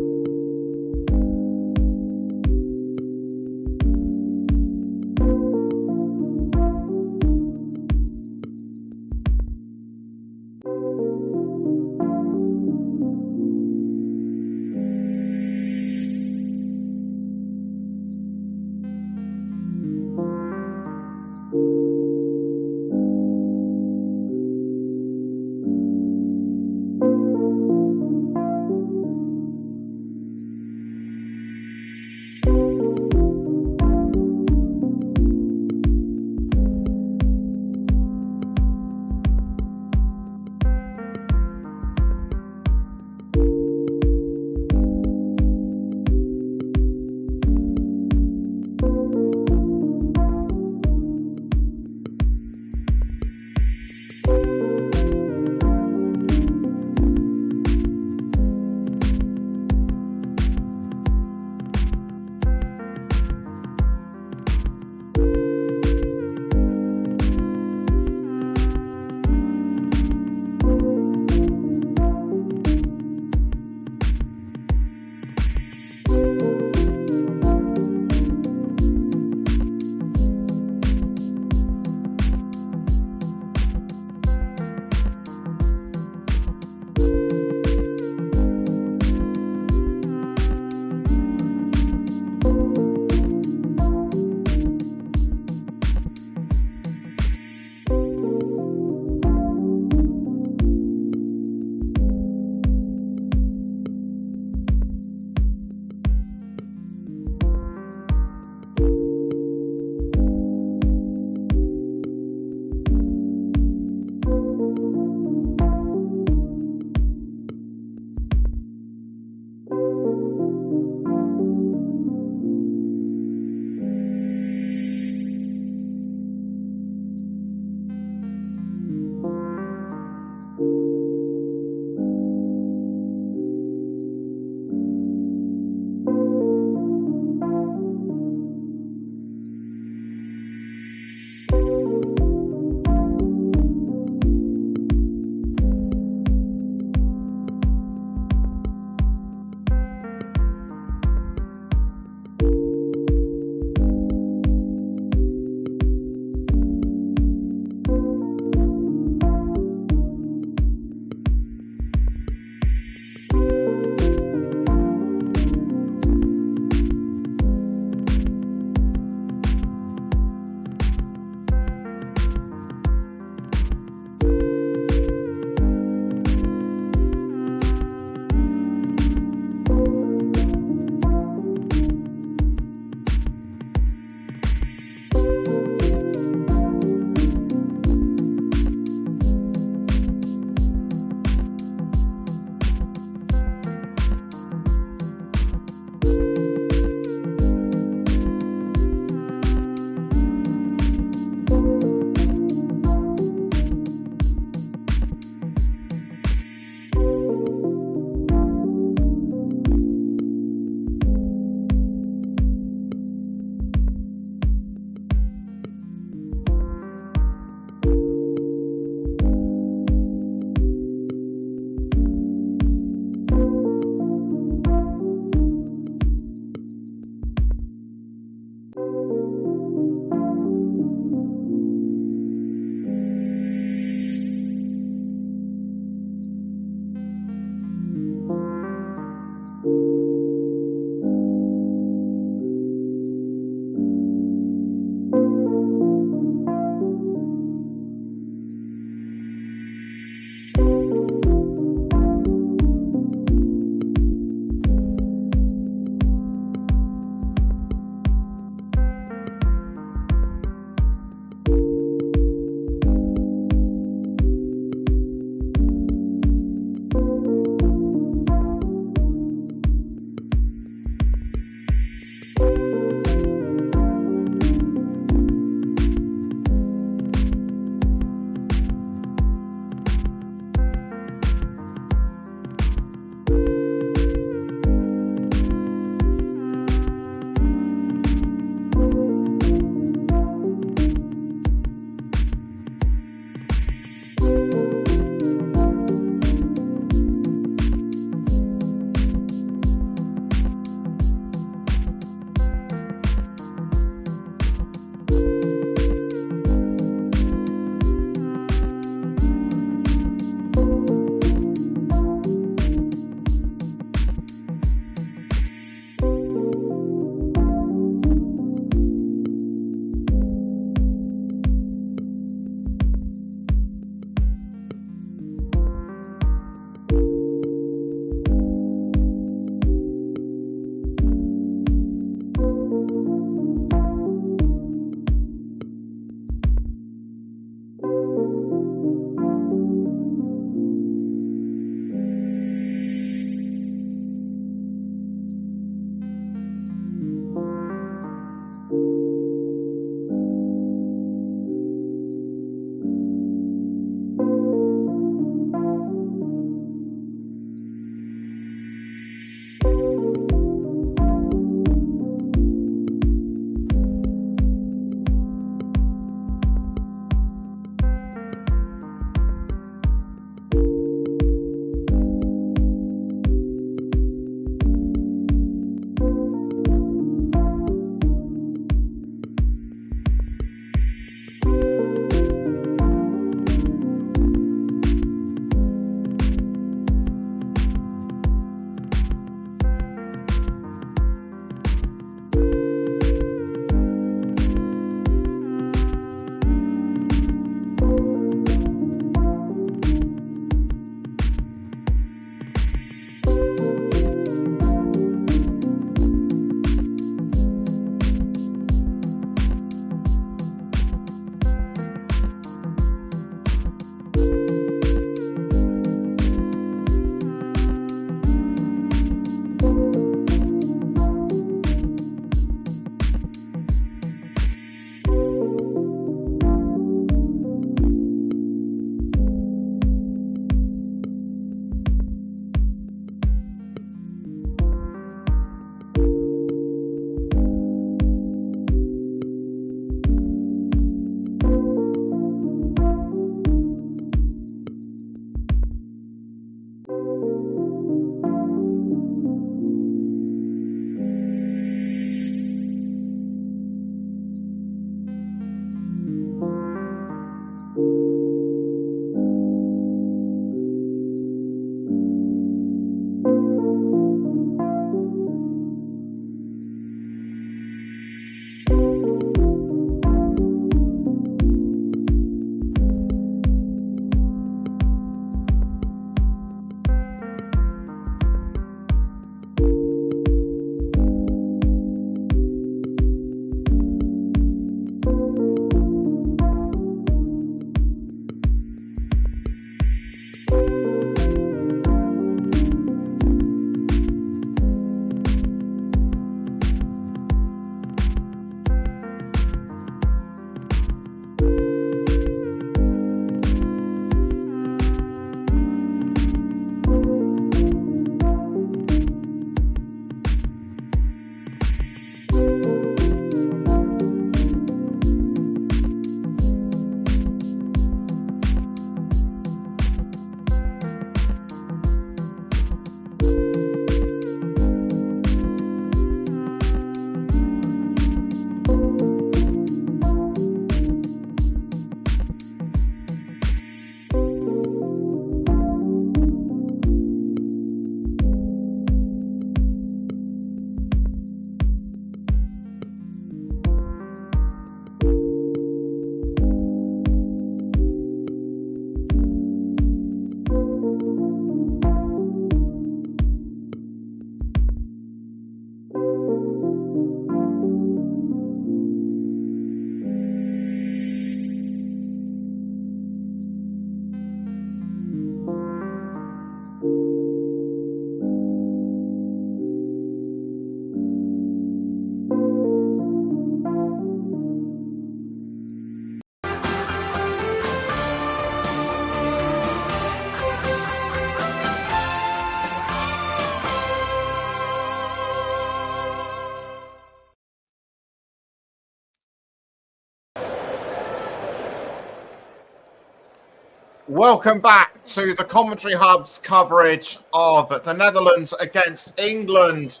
Welcome back to the Commentary Hub's coverage of the Netherlands against England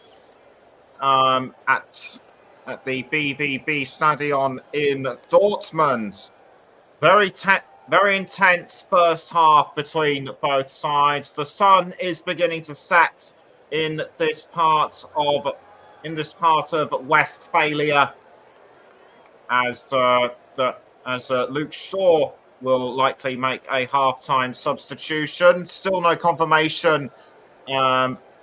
at the BVB Stadion in Dortmund. Very intense first half between both sides. The sun is beginning to set in this part of Westphalia as Luke Shaw will likely make a half-time substitution. Still no confirmation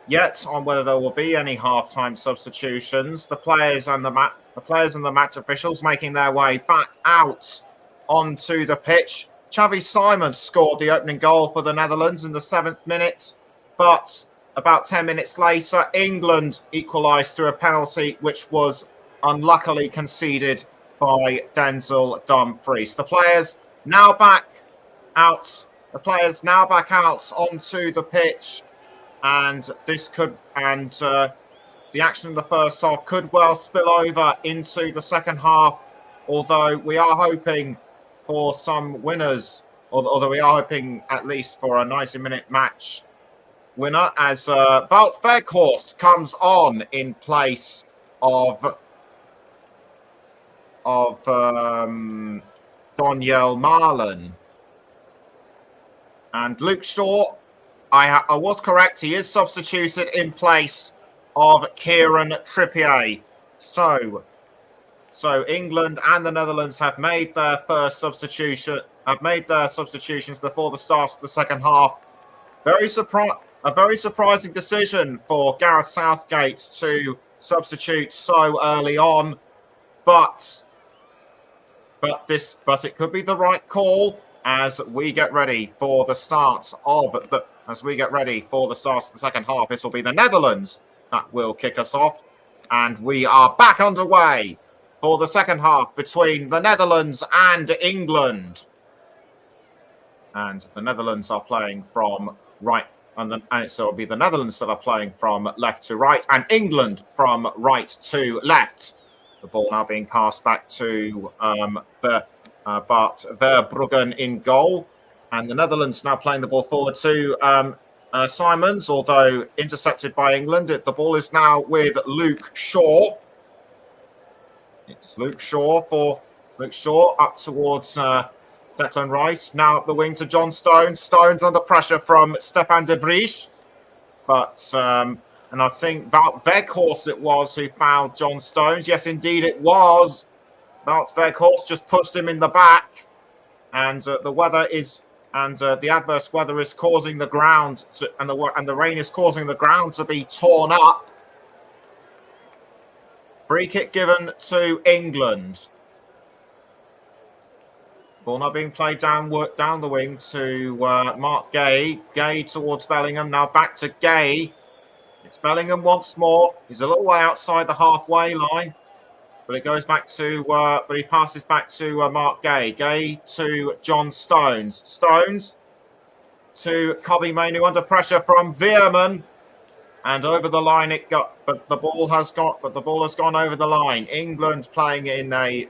yet on whether there will be any half-time substitutions. The players and the match officials making their way back out onto the pitch. Xavi Simons scored the opening goal for the Netherlands in the 7th minute, but about 10 minutes later, England equalised through a penalty, which was unluckily conceded by Denzel Dumfries. The players now back out onto the pitch, and the action in the first half could well spill over into the second half. Although we are hoping for some winners, although we are hoping at least for a 90-minute match winner, as Wout Weghorst comes on in place of Donyell Malen. And Luke Shaw, I was correct, he is substituted in place of Kieran Trippier. So England and the Netherlands have made their substitutions before the start of the second half. A very surprising decision for Gareth Southgate to substitute so early on, but it could be the right call as we get ready for the start of the second half. This will be the Netherlands that will kick us off, and we are back underway for the second half between the Netherlands and England. And the Netherlands are playing from right, and so it'll be the Netherlands that are playing from left to right, and England from right to left. The ball now being passed back to Bart Verbruggen in goal, and the Netherlands now playing the ball forward to Simons, although intercepted by England. The ball is now with Luke Shaw. It's Luke Shaw up towards Declan Rice. Now up the wing to John Stones. Stones under pressure from Stefan de Vries. But, and I think Wout Weghorst it was who fouled John Stones. Yes, indeed it was. Wout Weghorst just pushed him in the back. And the adverse weather is causing the ground and the rain is causing the ground to be torn up. Free kick given to England. Ball now being played down the wing to Mark Gay. Gay towards Bellingham. Now back to Gay. It's Bellingham once more. He's a little way outside the halfway line. But it goes back to, but he passes back to Mark Gay. Gay to John Stones. Stones to Kobbie Mainoo under pressure from Veerman. And over the line it got, but the ball has gone over the line. England playing in a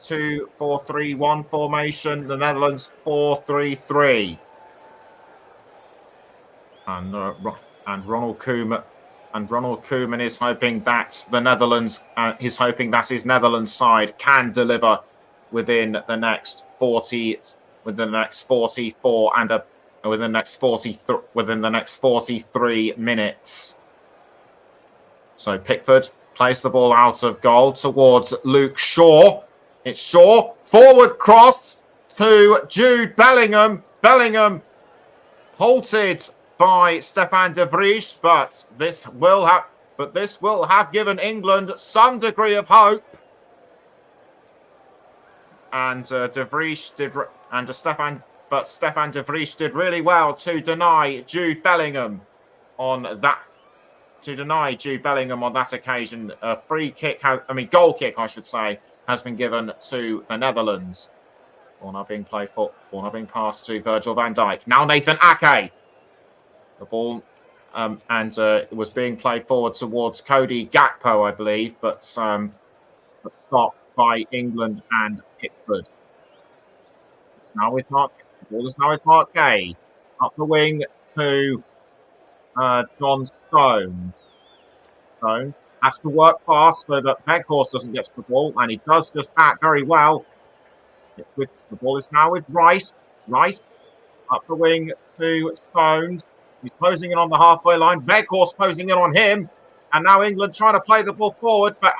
2-4-3-1 formation. The Netherlands 4-3-3. And Ronald Koeman is hoping that the Netherlands, his Netherlands side can deliver within the next 43 minutes. So Pickford plays the ball out of goal towards Luke Shaw. It's Shaw, forward cross to Jude Bellingham. Bellingham halted by Stefan de Vries, but this will have given England some degree of hope. And Stefan de Vries did really well to deny Jude Bellingham on that occasion. A goal kick, I should say, has been given to the Netherlands. Ball now being passed to Virgil van Dijk. Now Nathan Ake. The ball it was being played forward towards Cody Gakpo, I believe, but stopped by England and Pickford. Now with Mark Ball is now with Mark Gay. Up the wing to John Stones. Stones has to work fast so that Weghorst doesn't get to the ball, and he does just that very well. The ball is now with Rice. Rice up the wing to Stones. He's closing in on the halfway line. Weghorst closing in on him. And now England trying to play the ball forward, but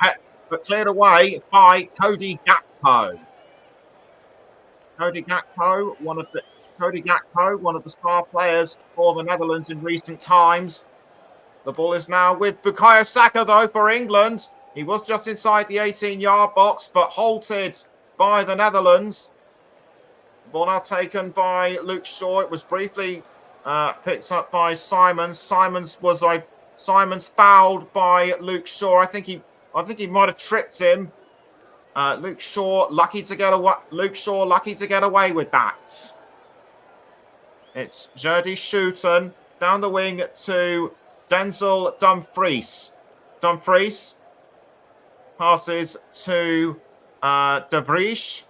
cleared away by Cody Gakpo. Cody Gakpo, one of the star players for the Netherlands in recent times. The ball is now with Bukayo Saka, though, for England. He was just inside the 18-yard box, but halted by the Netherlands. Ball now taken by Luke Shaw. It was briefly picked up by Simons. Simons fouled by Luke Shaw. I think he might have tripped him. Luke Shaw lucky to get away with that. It's Jordi Schuiten down the wing to Denzel Dumfries. Dumfries passes to De Vries.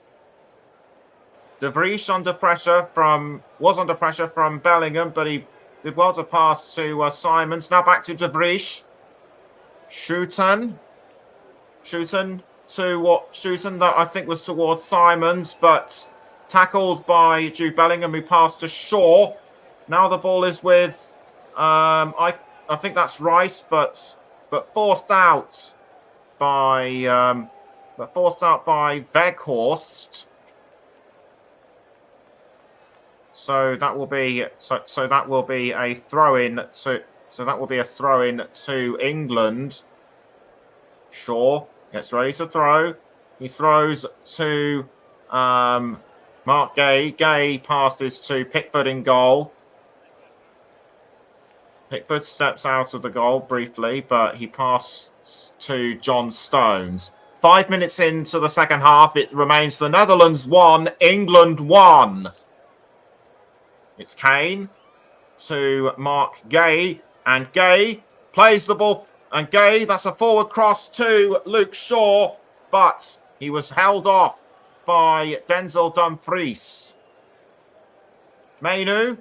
De Vries was under pressure from Bellingham, but he did well to pass to Simons. Now back to De Vries. Schuiten that I think was towards Simons, but tackled by Jude Bellingham, who passed to Shaw. Now the ball is with I think that's Rice, but forced out by Weghorst. So that will be a throw in to England. Shaw gets ready to throw. He throws to Mark Gay. Gay passes to Pickford in goal. Pickford steps out of the goal briefly, but he passes to John Stones. 5 minutes into the second half, it remains the Netherlands 1, England 1. It's Kane to Mark Gay, and Gay plays the ball, and Gay, that's a forward cross to Luke Shaw, but he was held off by Denzel Dumfries. Mainoo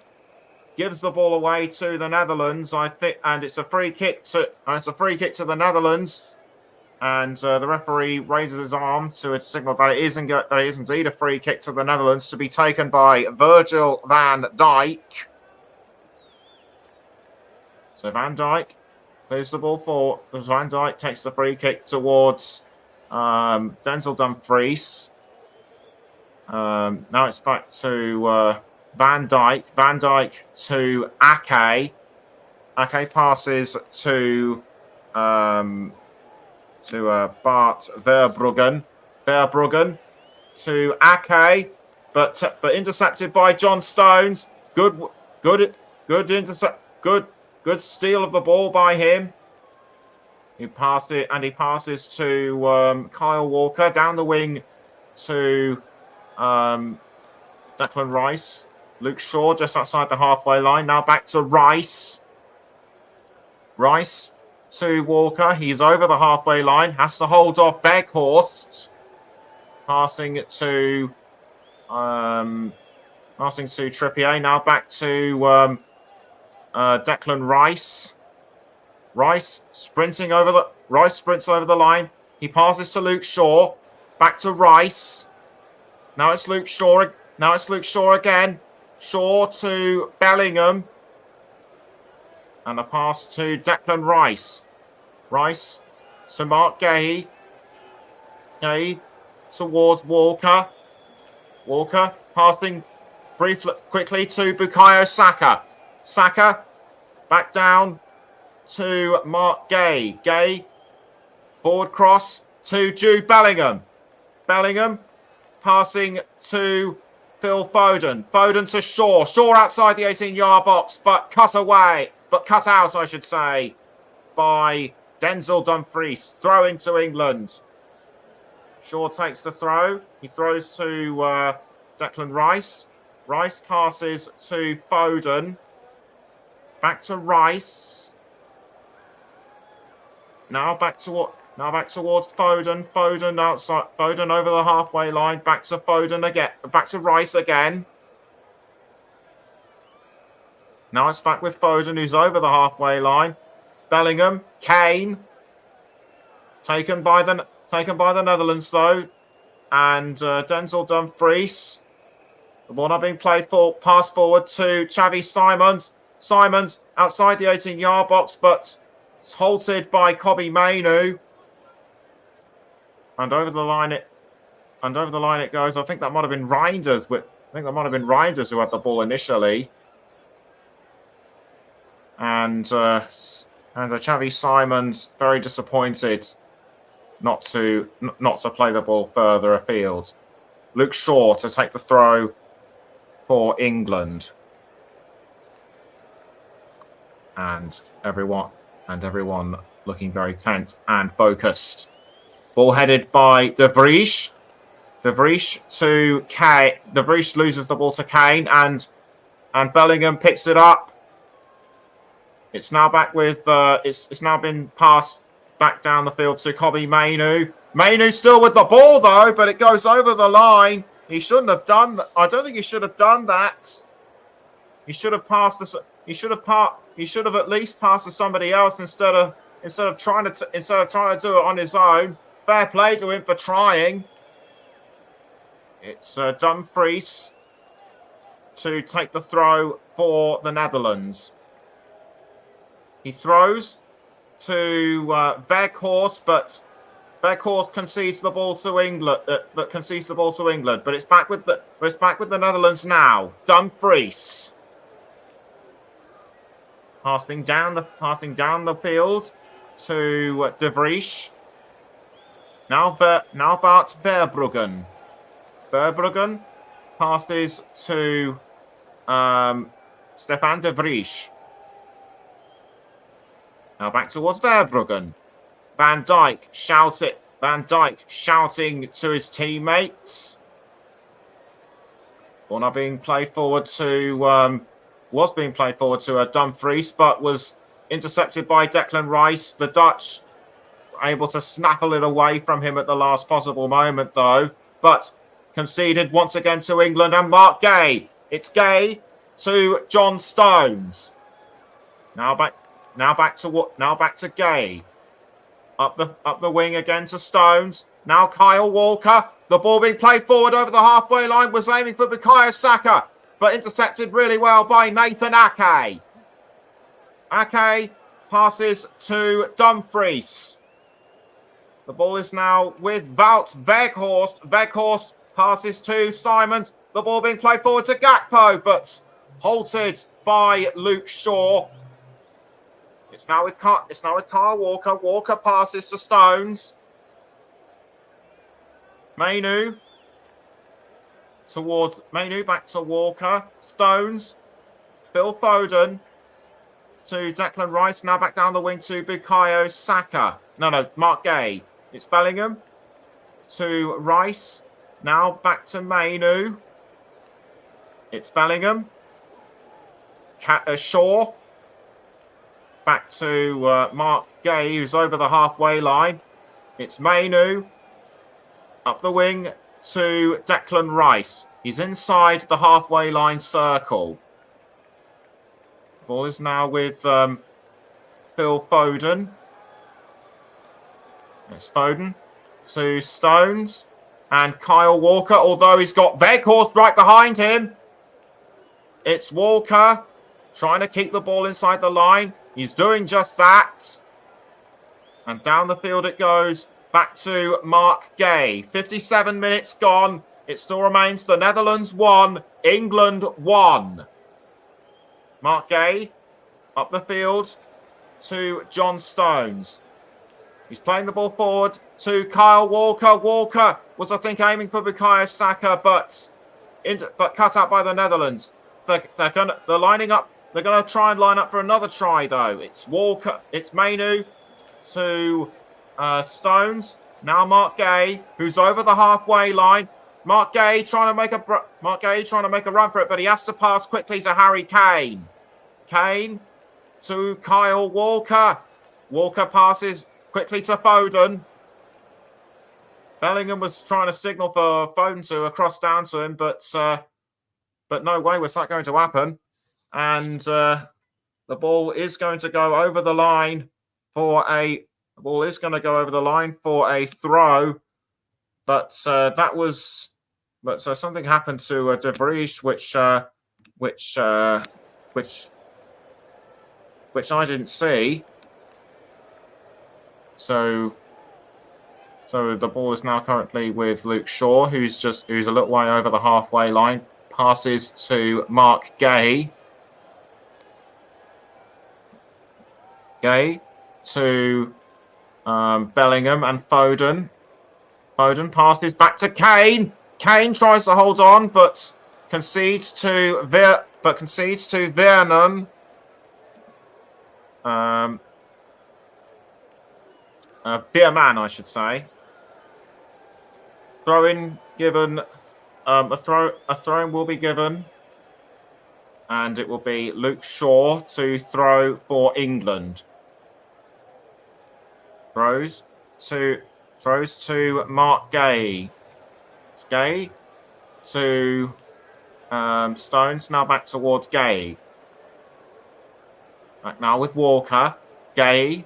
gives the ball away to the Netherlands, I think, and it's a free kick to the Netherlands. And the referee raises his arm to signal that it is indeed a free kick to the Netherlands, to be taken by Virgil van Dijk. So Van Dijk plays the ball for Van Dijk, takes the free kick towards Denzel Dumfries. Now it's back to Van Dijk. Van Dijk to Ake. Ake passes to Bart Verbruggen. Verbruggen to Ake, but intercepted by John Stones. Good intercept. Good steal of the ball by him. He passes to Kyle Walker down the wing to Declan Rice. Luke Shaw just outside the halfway line. Now back to Rice. Rice to Walker. He's over the halfway line. Has to hold off Weghorst. Passing to Trippier. Now back to Declan Rice. Rice sprints over the line. He passes to Luke Shaw. Back to Rice. Now it's Luke Shaw again. Shaw to Bellingham. And a pass to Declan Rice. Rice to Mark Gay. Gay towards Walker. Walker passing quickly to Bukayo Saka. Saka back down to Mark Gay. Gay forward cross to Jude Bellingham. Bellingham passing to Phil Foden. Foden to Shaw. Shaw outside the 18-yard box, but cut out, I should say, by Denzel Dumfries. Throw into England. Shaw takes the throw. He throws to Declan Rice. Rice passes to Foden. Back to Rice. Now back towards Foden. Foden outside. Foden over the halfway line. Back to Foden again. Back to Rice again. Now it's back with Foden, who's over the halfway line. Bellingham, Kane, taken by the Netherlands though, and Denzel Dumfries. The ball not being played for. Pass forward to Xavi Simons. Simons outside the 18-yard box, but it's halted by Kobbie Mainoo. And over the line it goes. I think that might have been Reinders. Who had the ball initially. And Xavi Simons very disappointed not to play the ball further afield. Luke Shaw to take the throw for England. And everyone looking very tense and focused. Ball headed by De Vries. De Vries to Kane. De Vries loses the ball to Kane, and Bellingham picks it up. It's now back with it's now been passed back down the field to Kobbie Mainoo. Mainoo still with the ball though, but it goes over the line. He shouldn't have done that. I don't think he should have done that. He should have passed this. He should have at least passed to somebody else instead of trying to do it on his own. Fair play to him for trying. It's Dumfries to take the throw for the Netherlands. He throws to Weghorst, but Weghorst concedes the ball to England. But it's back with the Netherlands now. Dumfries passing down the field to De Vries. Now Bart Verbruggen. Verbruggen passes to Stefan De Vries. Now back towards Verbruggen. Van Dijk shouting to his teammates. Ball now being played forward to Dumfries, but was intercepted by Declan Rice. The Dutch were able to snaffle it away from him at the last possible moment, though. But conceded once again to England and Mark Gay. It's Gay to John Stones. Now back to Gay. Up the wing again to Stones. Now Kyle Walker. The ball being played forward over the halfway line, was aiming for Bukayo Saka, but intercepted really well by Nathan Ake. Ake passes to Dumfries. The ball is now with Wout Weghorst. Weghorst passes to Simons. The ball being played forward to Gakpo, but halted by Luke Shaw. It's now with Kyle Walker. Walker passes to Stones. Mainoo back to Walker. Stones. Phil Foden to Declan Rice. Now back down the wing to Bukayo Saka. No, Mark Gay. It's Bellingham to Rice. Now back to Mainoo. It's Bellingham. Shaw. Back to Mark Gay, who's over the halfway line. It's Mainoo. Up the wing to Declan Rice. He's inside the halfway line circle. Ball is now with Phil Foden. It's Foden to Stones. And Kyle Walker, although he's got Weghorst right behind him. It's Walker trying to keep the ball inside the line. He's doing just that. And down the field it goes. Back to Mark Gay. 57 minutes gone. It still remains the Netherlands 1, England 1. Mark Gay up the field to John Stones. He's playing the ball forward to Kyle Walker. Walker was, I think, aiming for Bukayo Saka, but cut out by the Netherlands. They're lining up. They're going to try and line up for another try, though. It's Walker. It's Mainoo to Stones. Now Mark Gay, who's over the halfway line. Mark Gay trying to make a run for it, but he has to pass quickly to Harry Kane. Kane to Kyle Walker. Walker passes quickly to Foden. Bellingham was trying to signal for Foden to cross down to him, but no way was that going to happen. And the ball is going to go over the line for a throw. But something happened to De Vries, which I didn't see. So the ball is now currently with Luke Shaw, who's a little way over the halfway line. Passes to Mark Gay. Gay to Bellingham and Foden. Foden passes back to Kane. Kane tries to hold on, but concedes to Vernon. Bierman, I should say. Throw-in given. A throw-in will be given, and it will be Luke Shaw to throw for England. Throws to Mark Gay. It's Gay to Stones. Now back towards Gay. Back now with Walker. Gay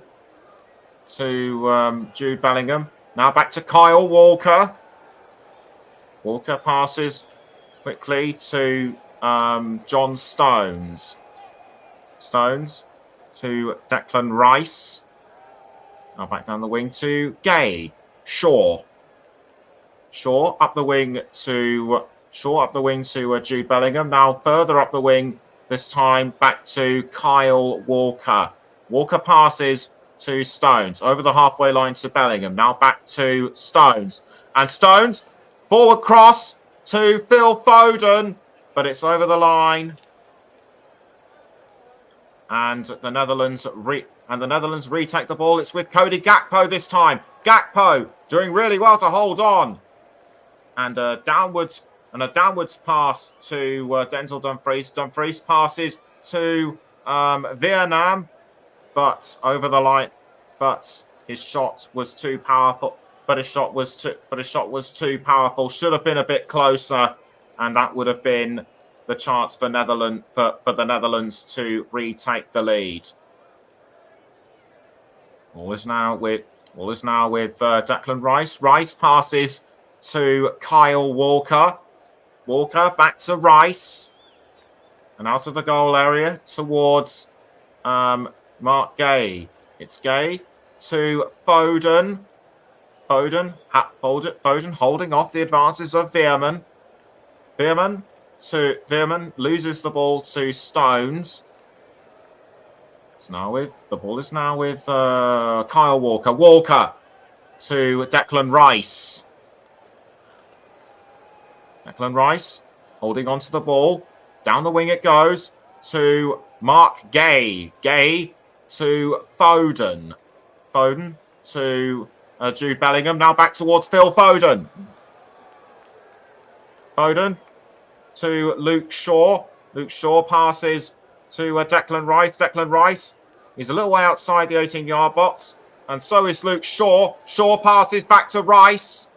to Jude Bellingham. Now back to Kyle Walker. Walker passes quickly to John Stones. Stones to Declan Rice. Now back down the wing to Gay. Shaw up the wing to Jude Bellingham. Now further up the wing, this time back to Kyle Walker. Walker passes to Stones over the halfway line to Bellingham. Now back to Stones. And Stones, forward cross to Phil Foden, but it's over the line. And the Netherlands retake the ball. It's with Cody Gakpo this time. Gakpo doing really well to hold on. And a downwards pass to Denzel Dumfries. Dumfries passes to Vietnam, but over the line. But his shot was too powerful. His shot was too powerful. Should have been a bit closer, and that would have been the chance for the Netherlands to retake the lead. All is now with Declan Rice. Rice passes to Kyle Walker. Walker back to Rice, and out of the goal area towards Mark Gay. It's Gay to Foden. Foden holding off the advances of Veerman. Veerman loses the ball to Stones. The ball is now with Kyle Walker. Walker to Declan Rice. Declan Rice holding onto the ball. Down the wing it goes to Mark Gay. Gay to Foden. Foden to Jude Bellingham. Now back towards Phil Foden. Foden to Luke Shaw. Luke Shaw passes to Declan Rice. Declan Rice, he's a little way outside the 18-yard box. And so is Luke Shaw. Shaw passes back to Rice.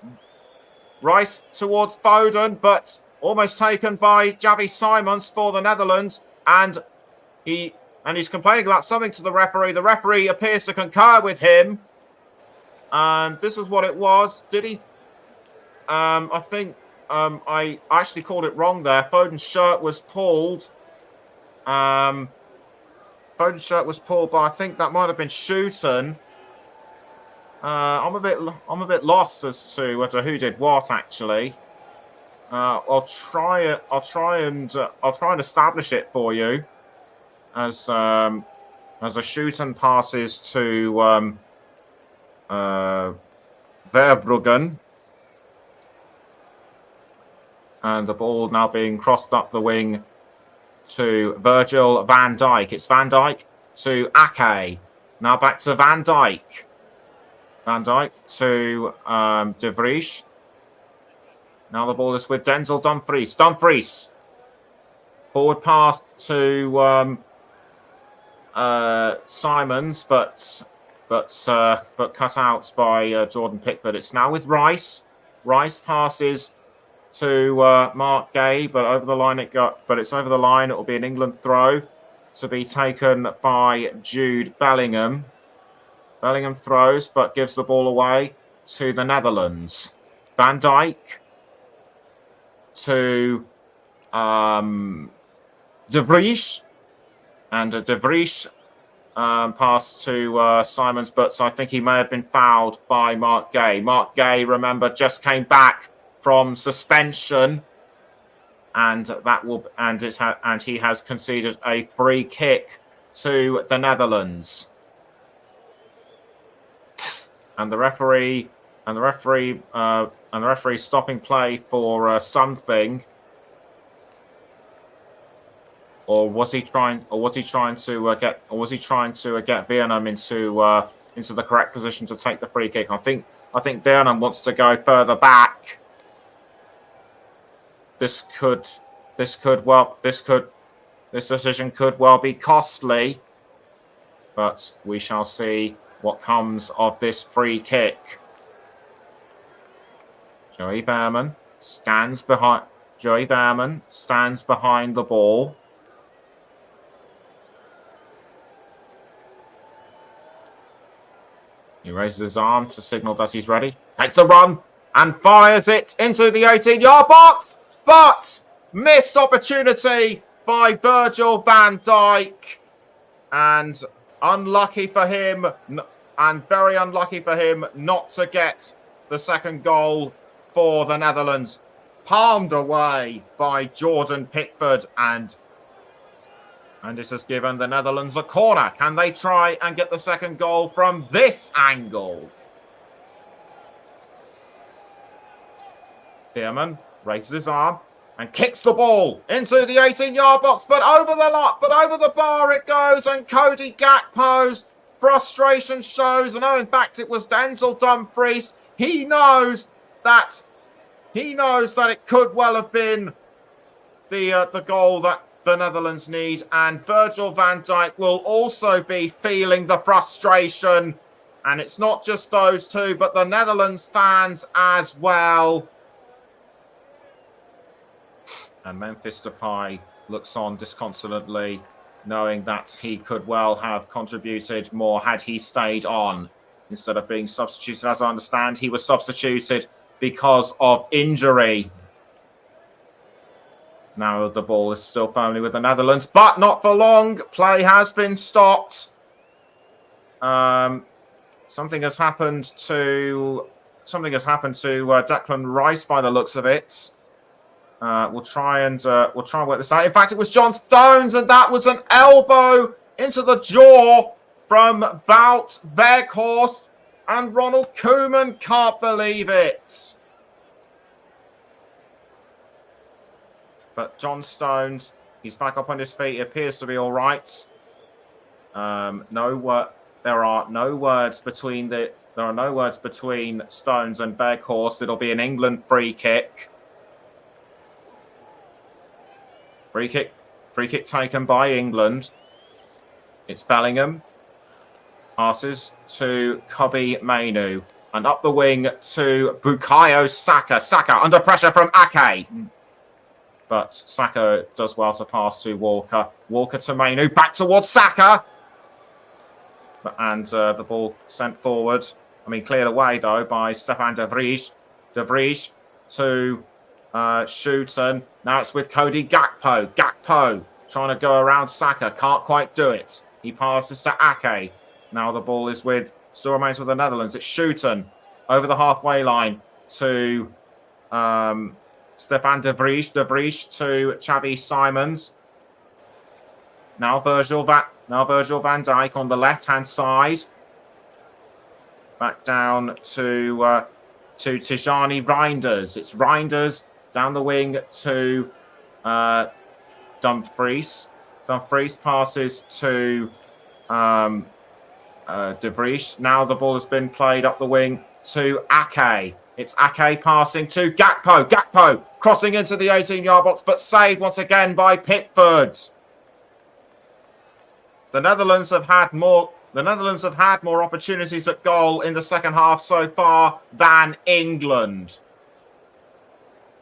Rice towards Foden, but almost taken by Javi Simons for the Netherlands. And he's complaining about something to the referee. The referee appears to concur with him. And this is what it was. Did he? I think I actually called it wrong there. Foden's shirt was pulled. Foden's shirt was pulled, but I think that might have been Shooten. I'm a bit lost as to who did what actually. I'll try and establish it for you as a Shooten passes to Verbruggen, and the ball now being crossed up the wing to Virgil van Dijk. It's Van Dijk to Ake. Now back to Van Dijk. Van Dijk to De Vries. Now the ball is with Denzel Dumfries. Dumfries. Forward pass to Simons, but cut out by Jordan Pickford. It's now with Rice. Rice passes to Mark Gay, but over the line it's over the line. It will be an England throw to be taken by Jude Bellingham. Bellingham throws, but gives the ball away to the Netherlands. Van Dijk to De Vries, and De Vries pass to Simons, but I think he may have been fouled by Mark Gay. Mark Gay, remember, just came back from suspension, and he has conceded a free kick to the Netherlands. And the referee stopping play for something. Or was he trying to get Vietnam into the correct position to take the free kick? I think Vietnam wants to go further back. This decision could well be costly, but we shall see what comes of this free kick. Joey Veerman stands behind the ball. He raises his arm to signal that he's ready. Takes a run and fires it into the 18-yard box. But missed opportunity by Virgil van Dijk. And unlucky for him, and very unlucky for him not to get the second goal for the Netherlands. Palmed away by Jordan Pickford, and this has given the Netherlands a corner. Can they try and get the second goal from this angle? Veerman raises his arm and kicks the ball into the 18-yard box, but over the bar it goes, and Cody Gakpo's frustration shows. And in fact, it was Denzel Dumfries. He knows that it could well have been the goal that the Netherlands need, and Virgil van Dijk will also be feeling the frustration. And it's not just those two, but the Netherlands fans as well. And Memphis Depay looks on disconsolately, knowing that he could well have contributed more had he stayed on instead of being substituted. As I understand, he was substituted because of injury. Now the ball is still firmly with the Netherlands, but not for long. Play has been stopped. Something has happened to Declan Rice by the looks of it. We'll try and work this out. In fact, it was John Stones, and that was an elbow into the jaw from Wout Weghorst, and Ronald Koeman can't believe it. But John Stones, he's back up on his feet. He appears to be all right. There are no words between Stones and Weghorst. It'll be an England free kick. Free kick taken by England. It's Bellingham. Passes to Kobbie Mainoo. And up the wing to Bukayo Saka. Saka under pressure from Ake. But Saka does well to pass to Walker. Walker to Mainoo. Back towards Saka. And the ball sent forward. Cleared away, though, by Stefan de Vries. De Vries to Schuiten. Now it's with Cody Gakpo. Gakpo trying to go around Saka. Can't quite do it. He passes to Ake. Now the ball is still remains with the Netherlands. It's Schuiten over the halfway line to Stefan de Vries. De Vries to Xavi Simons. Now Virgil van Dijk on the left-hand side. Back down to Tijani Reinders. It's Reinders down the wing to Dumfries. Dumfries passes to De Vries. Now the ball has been played up the wing to Ake. It's Ake passing to Gakpo. Gakpo crossing into the 18-yard box, but saved once again by Pickford. The Netherlands have had more opportunities at goal in the second half so far than England.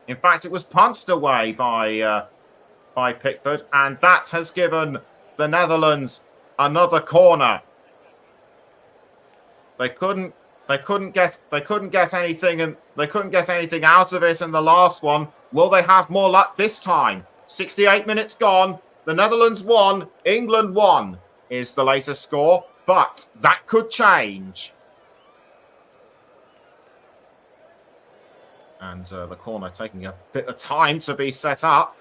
In fact, it was punched away by Pickford, and that has given the Netherlands another corner. They couldn't get anything, and they couldn't get anything out of it in the last one. Will they have more luck this time? 68 minutes gone. The Netherlands won. England won is the latest score, but that could change. And the corner taking a bit of time to be set up.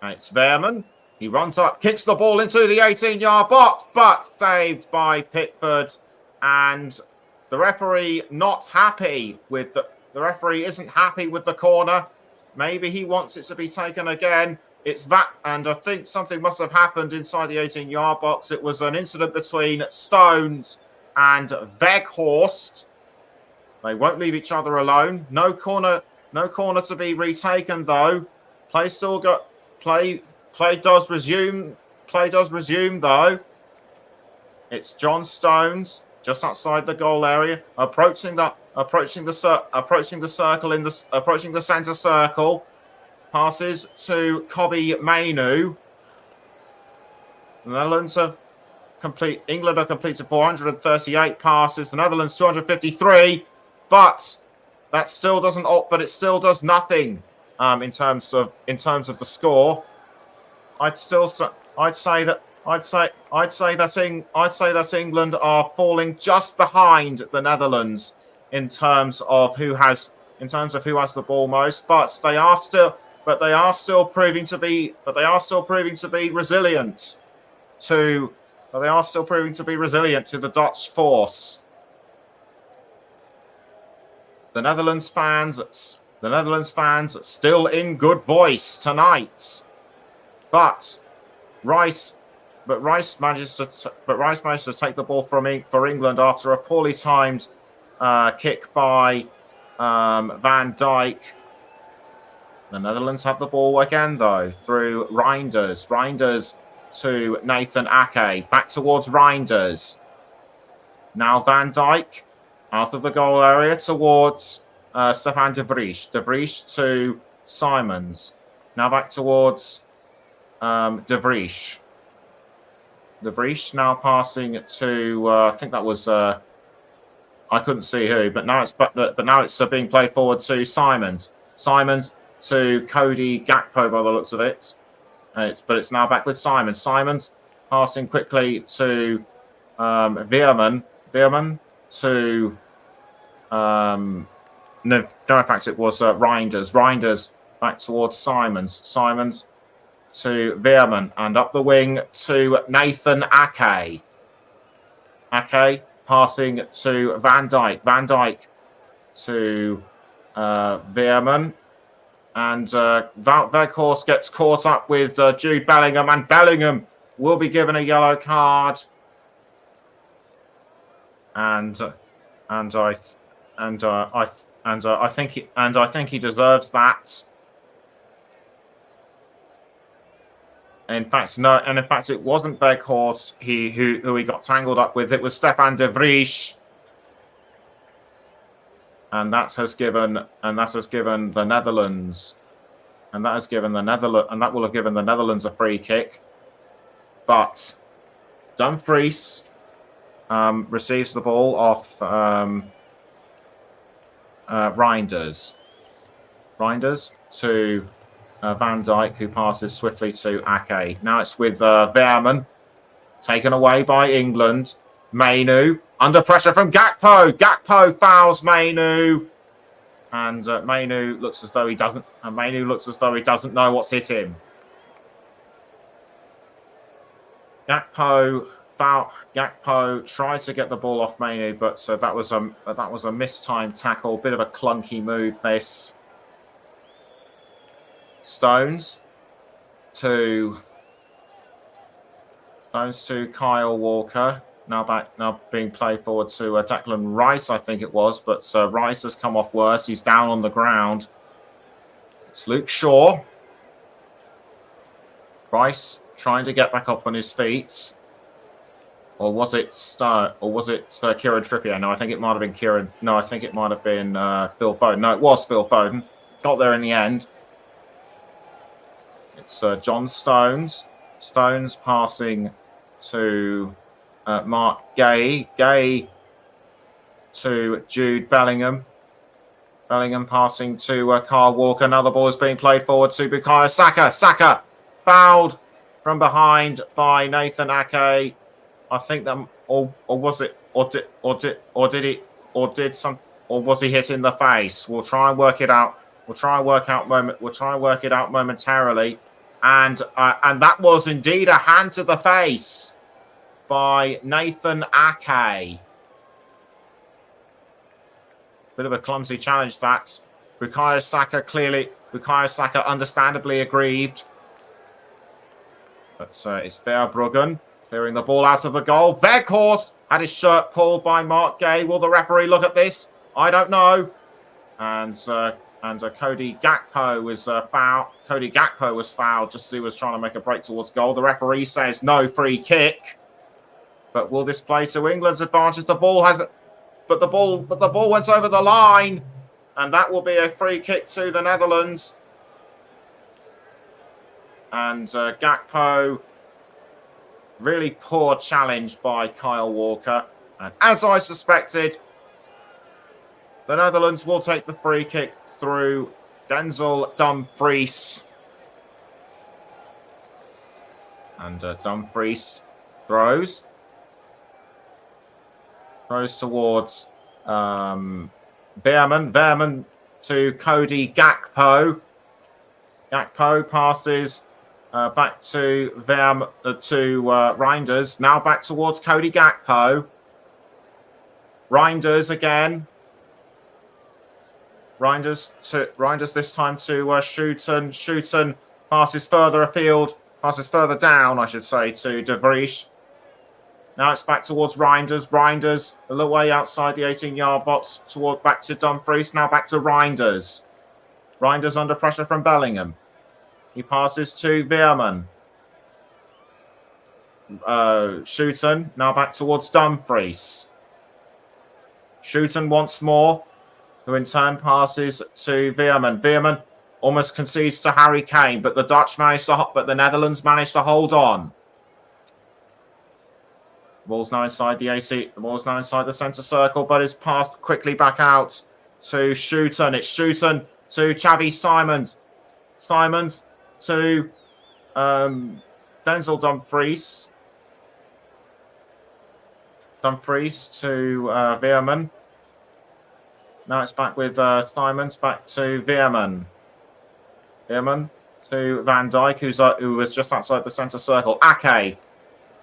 And it's Veerman. He runs up, kicks the ball into the 18-yard box, but saved by Pickford. And the referee not happy with the referee isn't happy with the corner. Maybe he wants it to be taken again. It's that, and I think something must have happened inside the 18-yard box. It was an incident between Stones and Weghorst. They won't leave each other alone. No corner to be retaken though. Play does resume though. It's John Stones just outside the goal area, approaching the centre circle. Passes to Kobbie Mainoo. The Netherlands England have completed 438 passes. The Netherlands 253, but that still doesn't. But it still does nothing in terms of the score. I'd say that England are falling just behind the Netherlands in terms of who has the ball most, but they are still proving to be resilient to the Dutch force. The Netherlands fans still in good voice tonight, but Rice managed to take the ball for England after a poorly timed kick by Van Dijk. The Netherlands have the ball again though through Reinders. Reinders to Nathan Ake. Back towards Reinders. Now Van Dijk out of the goal area towards Stefan de Vries. De Vries to Simons. Now back towards de Vries. De Vries now passing to I think that was I couldn't see who, but now it's being played forward to Simons. Simons to Cody Gakpo by the looks of it. But it's now back with Simons. Simons passing quickly to Veerman. Veerman to no, in fact it was Reinders. Reinders back towards Simons. Simons to Veerman, and up the wing to Nathan Ake. Ake passing to Van Dijk. Van Dijk to Veerman. And Weghorst gets caught up with Jude Bellingham, and Bellingham will be given a yellow card. And I think he deserves that. In fact, no, and in fact, it wasn't Weghorst who he got tangled up with. It was Stefan de Vries. And that will have given the Netherlands a free kick. But Dumfries receives the ball off Reinders. Reinders to Van Dijk, who passes swiftly to Ake. Now it's with Veerman, taken away by England. Mainoo under pressure from Gakpo. Gakpo fouls Mainoo, and Mainoo looks as though he doesn't. And Mainoo looks as though he doesn't know what's hit him. Gakpo tried to get the ball off Mainoo, but so that was a mistimed tackle. Bit of a clunky move. This Stones to Kyle Walker. Now being played forward to Declan Rice, I think it was, but Rice has come off worse. He's down on the ground. It's Luke Shaw. Rice trying to get back up on his feet, or was it Kieran Trippier? No, I think it might have been Kieran. No, I think it might have been Phil Foden. No, it was Phil Foden. got there in the end. It's John Stones. Stones passing to Mark Gay. Gay to Jude Bellingham. Bellingham passing to Kyle Walker. Now the ball is being played forward to Bukayo Saka. Saka fouled from behind by Nathan Ake. I think that, or was it, or was he hit in the face? We'll try and work it out. We'll try and work it out momentarily. And that was indeed a hand to the face by Nathan Ake. Bit of a clumsy challenge, that. Bukayo Saka understandably aggrieved. But it's Verbruggen clearing the ball out of the goal. Weghorst had his shirt pulled by Mark Gay. Will the referee look at this? I don't know. And Cody Gakpo was fouled. Cody Gakpo was fouled just as he was trying to make a break towards goal. The referee says no free kick. But will this play to England's advantage? The ball went over the line, and that will be a free kick to the Netherlands. And Gakpo, really poor challenge by Kyle Walker. And as I suspected, the Netherlands will take the free kick through Denzel Dumfries. And Dumfries throws towards Veerman. Veerman to Cody Gakpo. Gakpo passes back to Reinders. Now back towards Cody Gakpo. Reinders again. Reinders this time to Schuiten. Schuiten passes further afield. Passes further down, I should say, to De Vries. Now it's back towards Reinders. Reinders a little way outside the 18-yard box, back to Dumfries. Now back to Reinders. Reinders under pressure from Bellingham. He passes to Veerman. Schuiten now back towards Dumfries. Schuiten once more, who in turn passes to Veerman. Veerman almost concedes to Harry Kane, but the Netherlands managed to hold on. The ball's now inside the AC. The ball's now inside the centre circle, but is passed quickly back out to Schuiten. It's Schuiten to Xavi Simons. Simons to Denzel Dumfries. Dumfries to Veerman. Now it's back with Simons, back to Veerman. Veerman to Van Dijk, who was just outside the centre circle. Ake.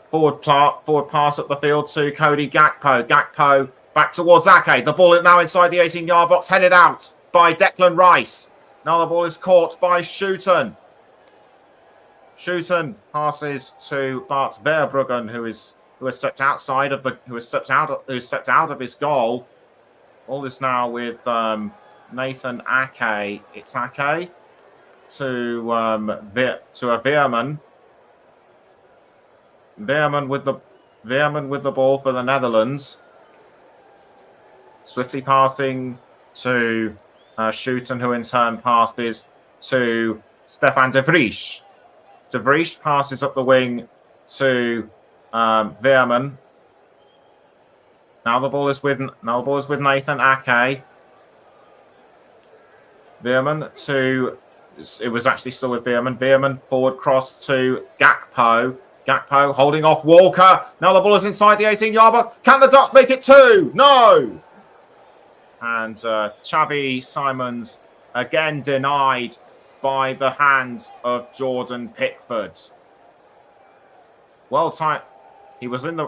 Forward pass up the field to Cody Gakpo. Gakpo back towards Ake. The ball is now inside the 18-yard box, headed out by Declan Rice. Now the ball is caught by Schuiten. Schuiten passes to Bart Verbruggen, who has stepped out of his goal. All this now with Nathan Ake. It's Ake to a Veerman. Veerman with the ball for the Netherlands. Swiftly passing to Schuiten, who in turn passes to Stefan De Vries. De Vries passes up the wing to Veerman. Now the ball is with Nathan Ake. Veerman it was actually still with Veerman. Veerman forward cross to Gakpo. Gakpo holding off Walker. Now the ball is inside the 18-yard box. Can the Dutch make it 2? No. And Xavi Simons again denied by the hands of Jordan Pickford. Well timed. He was in the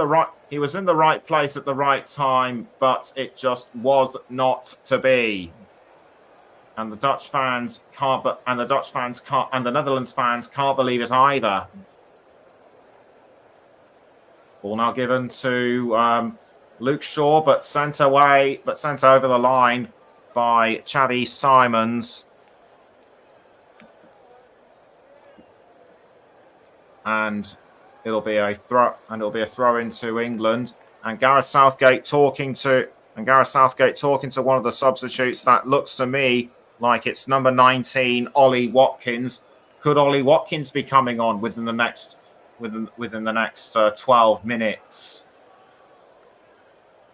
right place at the right time, but it just was not to be. And the Netherlands fans can't believe it either. Ball now given to Luke Shaw, but sent over the line by Xavi Simons. And it'll be a throw into England. And Gareth Southgate talking to one of the substitutes. That looks to me like it's number 19, Ollie Watkins. Could Ollie Watkins be coming on within the next 12 minutes?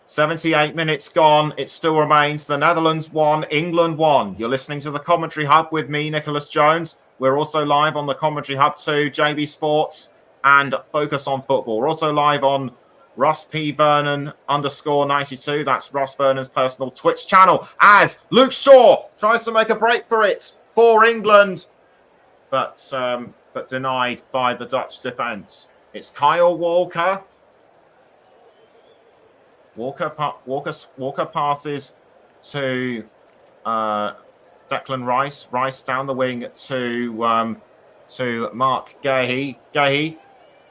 78 minutes gone. It still remains the Netherlands 1, England 1. You're listening to the Commentary Hub with me, Nicholas Jones. We're also live on the Commentary Hub too, JB Sports and Focus on Football. We're also live on Ross P. Vernon _92. That's Ross Vernon's personal Twitch channel. As Luke Shaw tries to make a break for it for England, but denied by the Dutch defence. It's Kyle Walker. Walker passes to Declan Rice. Rice down the wing to Mark Gahey. Gahey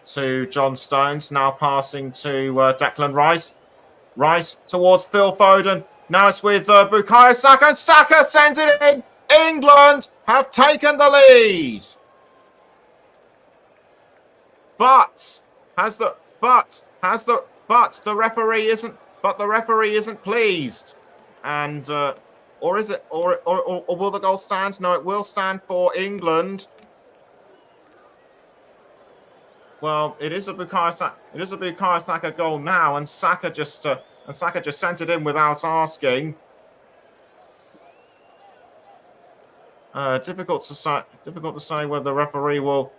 to John Stones. Now passing to Declan Rice. Rice towards Phil Foden. Now it's with Bukayo Saka. And Saka sends it in. England have taken the lead. But the referee isn't pleased, and or is it, or will the goal stand? No, it will stand for England. Well, it is a Bukayo Saka goal now, and Saka just sent it in without asking. Difficult to say whether the referee will.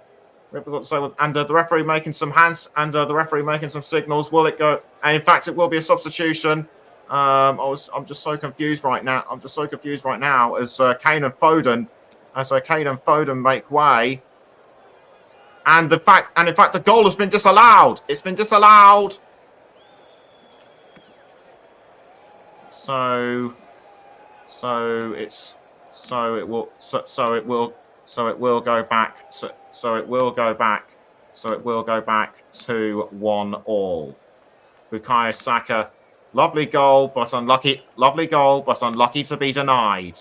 And the referee making some hands and the referee making some signals. Will it go? And in fact, it will be a substitution. I'm just so confused right now. As Kane and Foden make way. And in fact, the goal has been disallowed. It's been disallowed. So it will go back. So it will go back to 1-1. Bukayo Saka, lovely goal, but unlucky to be denied.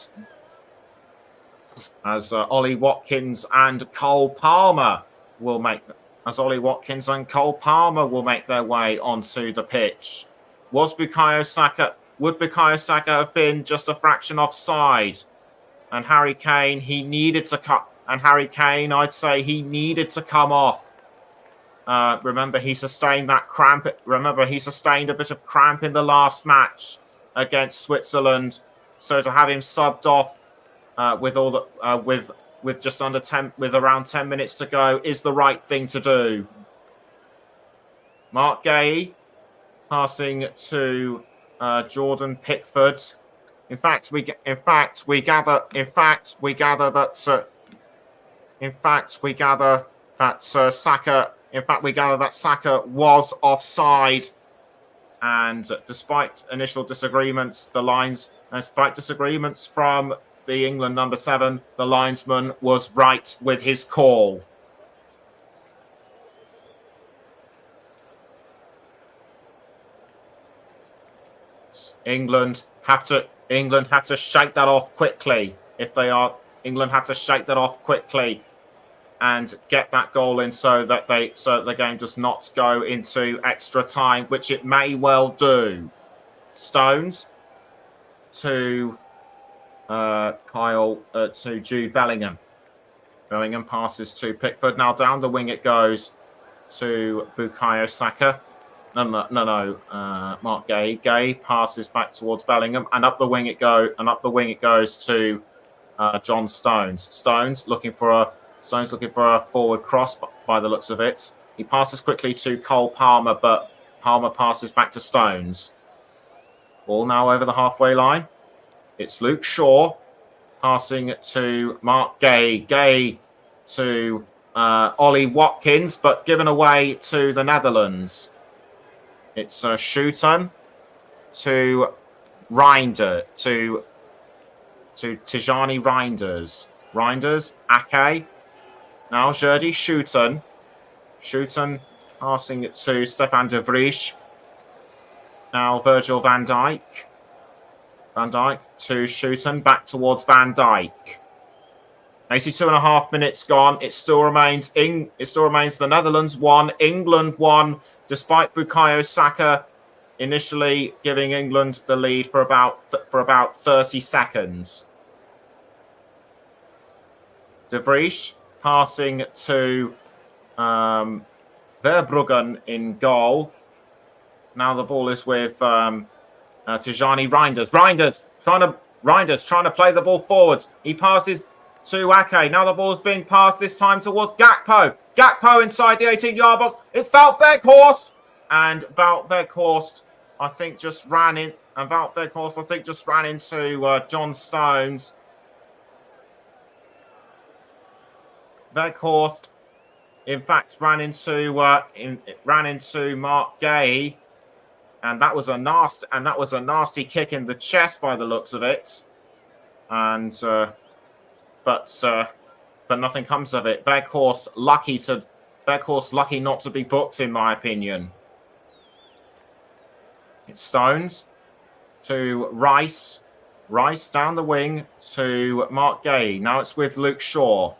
As Ollie Watkins and Cole Palmer will make their way onto the pitch. Would Bukayo Saka have been just a fraction offside? And Harry Kane, I'd say he needed to come off. Remember, he sustained that cramp. He sustained a bit of cramp in the last match against Switzerland. So to have him subbed off with around 10 minutes to go is the right thing to do. Mark Gay passing to Jordan Pickford. In fact, we gather that Saka was offside, and despite initial disagreements, from the England number 7, the linesman was right with his call. England have to shake that off quickly. England have to shake that off quickly and get that goal in so that the game does not go into extra time, which it may well do. Stones to to Jude Bellingham. Bellingham passes to Pickford. Now down the wing it goes to Bukayo Saka. No. Mark Gay. Gay passes back towards Bellingham, and up the wing it goes to John Stones. Stones looking for a forward cross by the looks of it. He passes quickly to Cole Palmer, but Palmer passes back to Stones. Ball now over the halfway line. It's Luke Shaw passing to Mark Gay. Gay to Ollie Watkins, but given away to the Netherlands. It's Schuiten to Reinder, to Tijani Reinders. Reinders, Ake. Now Jordi Schuiten. Schuiten passing it to Stefan de Vrij. Now Virgil van Dijk. Van Dijk to Schuiten, back towards Van Dijk. 82.5 minutes gone. It still remains the Netherlands 1, England 1, despite Bukayo Saka initially giving England the lead for about 30 seconds. De Vries passing to Verbruggen in goal. Now the ball is with Tijani Reinders. Reinders trying to play the ball forwards. He passes to Ake. Now the ball is being passed this time towards Gakpo. Gakpo inside the 18-yard box. It's Wout Weghorst. And Wout Weghorst, I think, just ran in. And Wout Weghorst, I think, just ran into John Stones. Weghorst, in fact, ran into Marc Guéhi, and that was a nasty kick in the chest by the looks of it. And but nothing comes of it. Weghorst lucky not to be booked, in my opinion. It's Stones to Rice. Rice down the wing to Marc Guéhi. Now it's with Luke Shaw.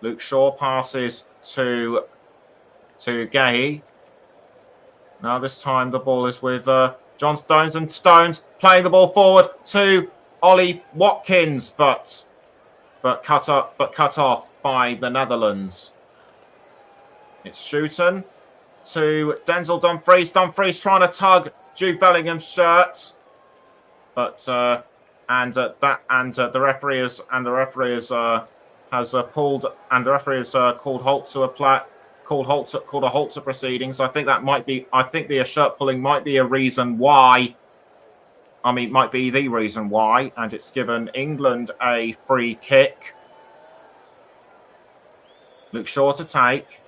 Luke Shaw passes to Guéhi. Now this time the ball is with John Stones, and Stones playing the ball forward to Ollie Watkins, but cut off by the Netherlands. It's Schuiten to Denzel Dumfries. Dumfries trying to tug Jude Bellingham's shirt, but the referee has pulled, and the referee has called a halt to proceedings. I think the shirt pulling might be a reason why. I mean, might be the reason why, and it's given England a free kick. Luke Shaw to take.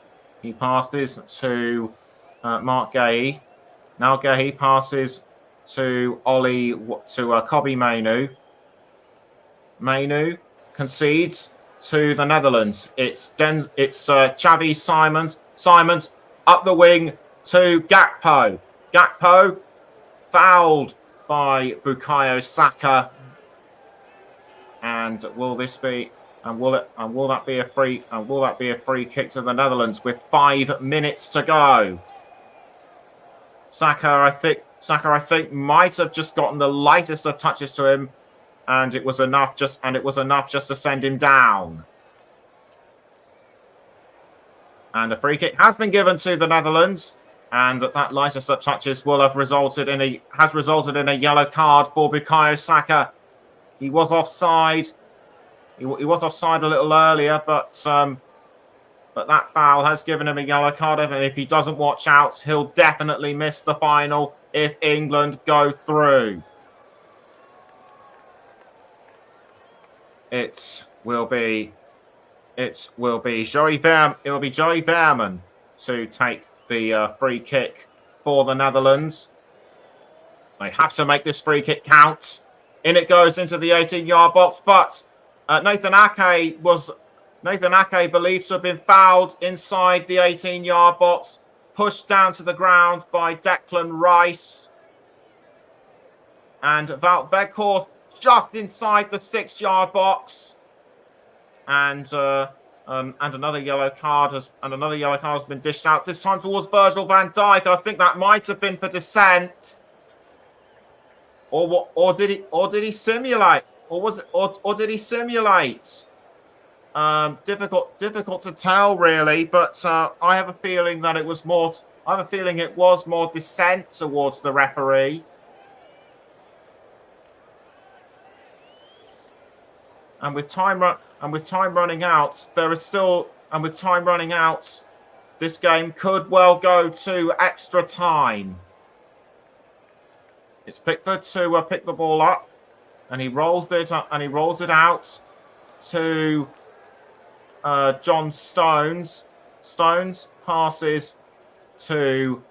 He passes to Marc Guéhi. Now Guéhi passes to Kobbie Mainoo. Mainoo concedes to the Netherlands. It's Xavi Simons. Simons up the wing to Gakpo. Gakpo fouled by Bukayo Saka. And will that be a free kick to the Netherlands with 5 minutes to go? Saka, I think, might have just gotten the lightest of touches to him, and it was enough just to send him down. And a free kick has been given to the Netherlands, and that lightest of touches will have resulted in a yellow card for Bukayo Saka. He was offside. He was offside a little earlier, but that foul has given him a yellow card. And if he doesn't watch out, he'll definitely miss the final if England go through. It will be Joey Veerman to take the free kick for the Netherlands. They have to make this free kick count. In it goes into the 18-yard box, but Nathan Ake believed to have been fouled inside the 18-yard box, pushed down to the ground by Declan Rice. And Wout Weghorst just inside the 6-yard box. And another yellow card has been dished out, this time towards Virgil van Dijk. I think that might have been for dissent. Or did he simulate? Or did he simulate? Difficult to tell, really. But I have a feeling that it was more. I have a feeling it was more dissent towards the referee. And with time running out, this game could well go to extra time. It's Pickford to pick the ball up, and he rolls it out to John Stones. Stones passes to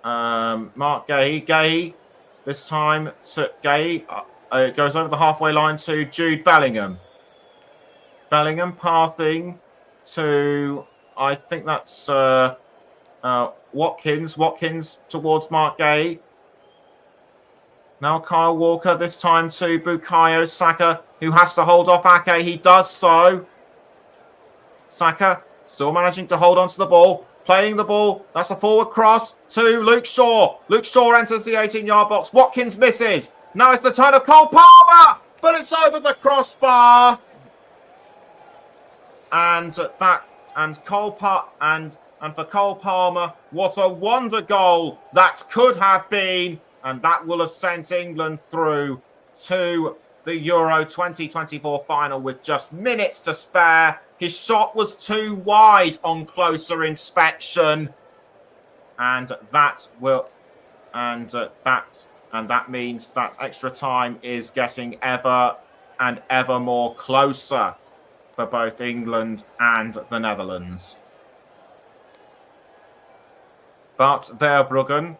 Marc Guéhi. Guéhi, this time to Guéhi. It goes over the halfway line to Jude Bellingham. Bellingham passing to, I think that's Watkins. Watkins towards Marc Guéhi. Now Kyle Walker, this time to Bukayo Saka, who has to hold off Ake. He does so. Saka still managing to hold on to the ball. Playing the ball. That's a forward cross to Luke Shaw. Luke Shaw enters the 18-yard box. Watkins misses. Now it's the turn of Cole Palmer, but it's over the crossbar. and for Cole Palmer, what a wonder goal that could have been, and that will have sent England through to the Euro 2024 final with just minutes to spare. His shot was too wide on closer inspection, and that means that extra time is getting ever and ever more closer for both England and the Netherlands. Bart Verbruggen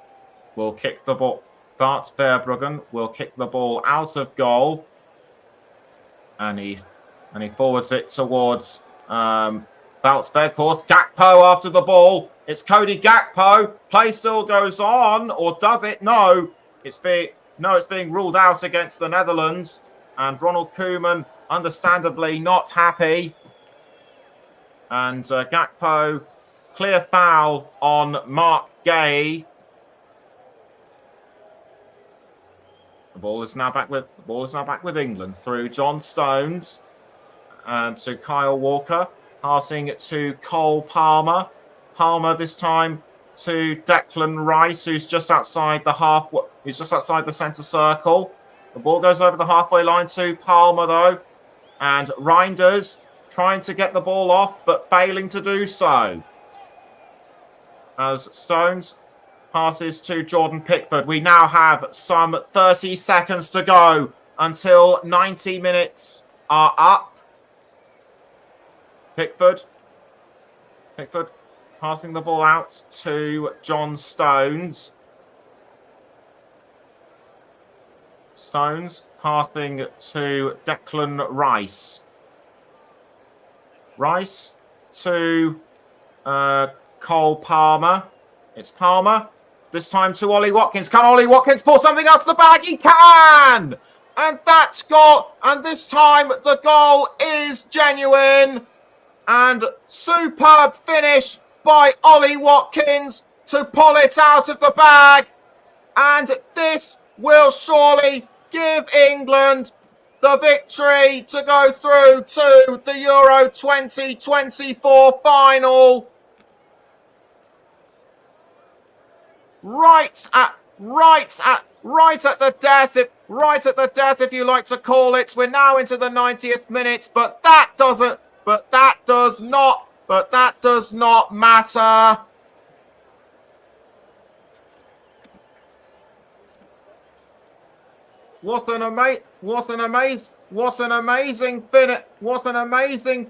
will kick the ball. Bart Verbruggen will kick the ball out of goal, and he forwards it towards Wout Weghorst. Gakpo after the ball. It's Cody Gakpo. Play still goes on, or does it? No, it's being ruled out against the Netherlands, and Ronald Koeman understandably not happy. And Gakpo, clear foul on Mark Gay. The ball is now back with England through John Stones and to Kyle Walker, passing it to Cole Palmer. Palmer this time to Declan Rice, who's just outside the centre circle. The ball goes over the halfway line to Palmer though, and Reinders trying to get the ball off but failing to do so. As Stones passes to Jordan Pickford. We now have some 30 seconds to go until 90 minutes are up. Pickford passing the ball out to John Stones. Stones passing to Declan Rice. Rice to Cole Palmer. It's Palmer. This time to Ollie Watkins. Can Ollie Watkins pull something out of the bag? He can! And that's got, and this time the goal is genuine. And superb finish by Ollie Watkins to pull it out of the bag. And this will surely give England the victory to go through to the Euro 2024 final. Right at the death, if you like to call it. We're now into the 90th minute, but that does not matter. What an amazing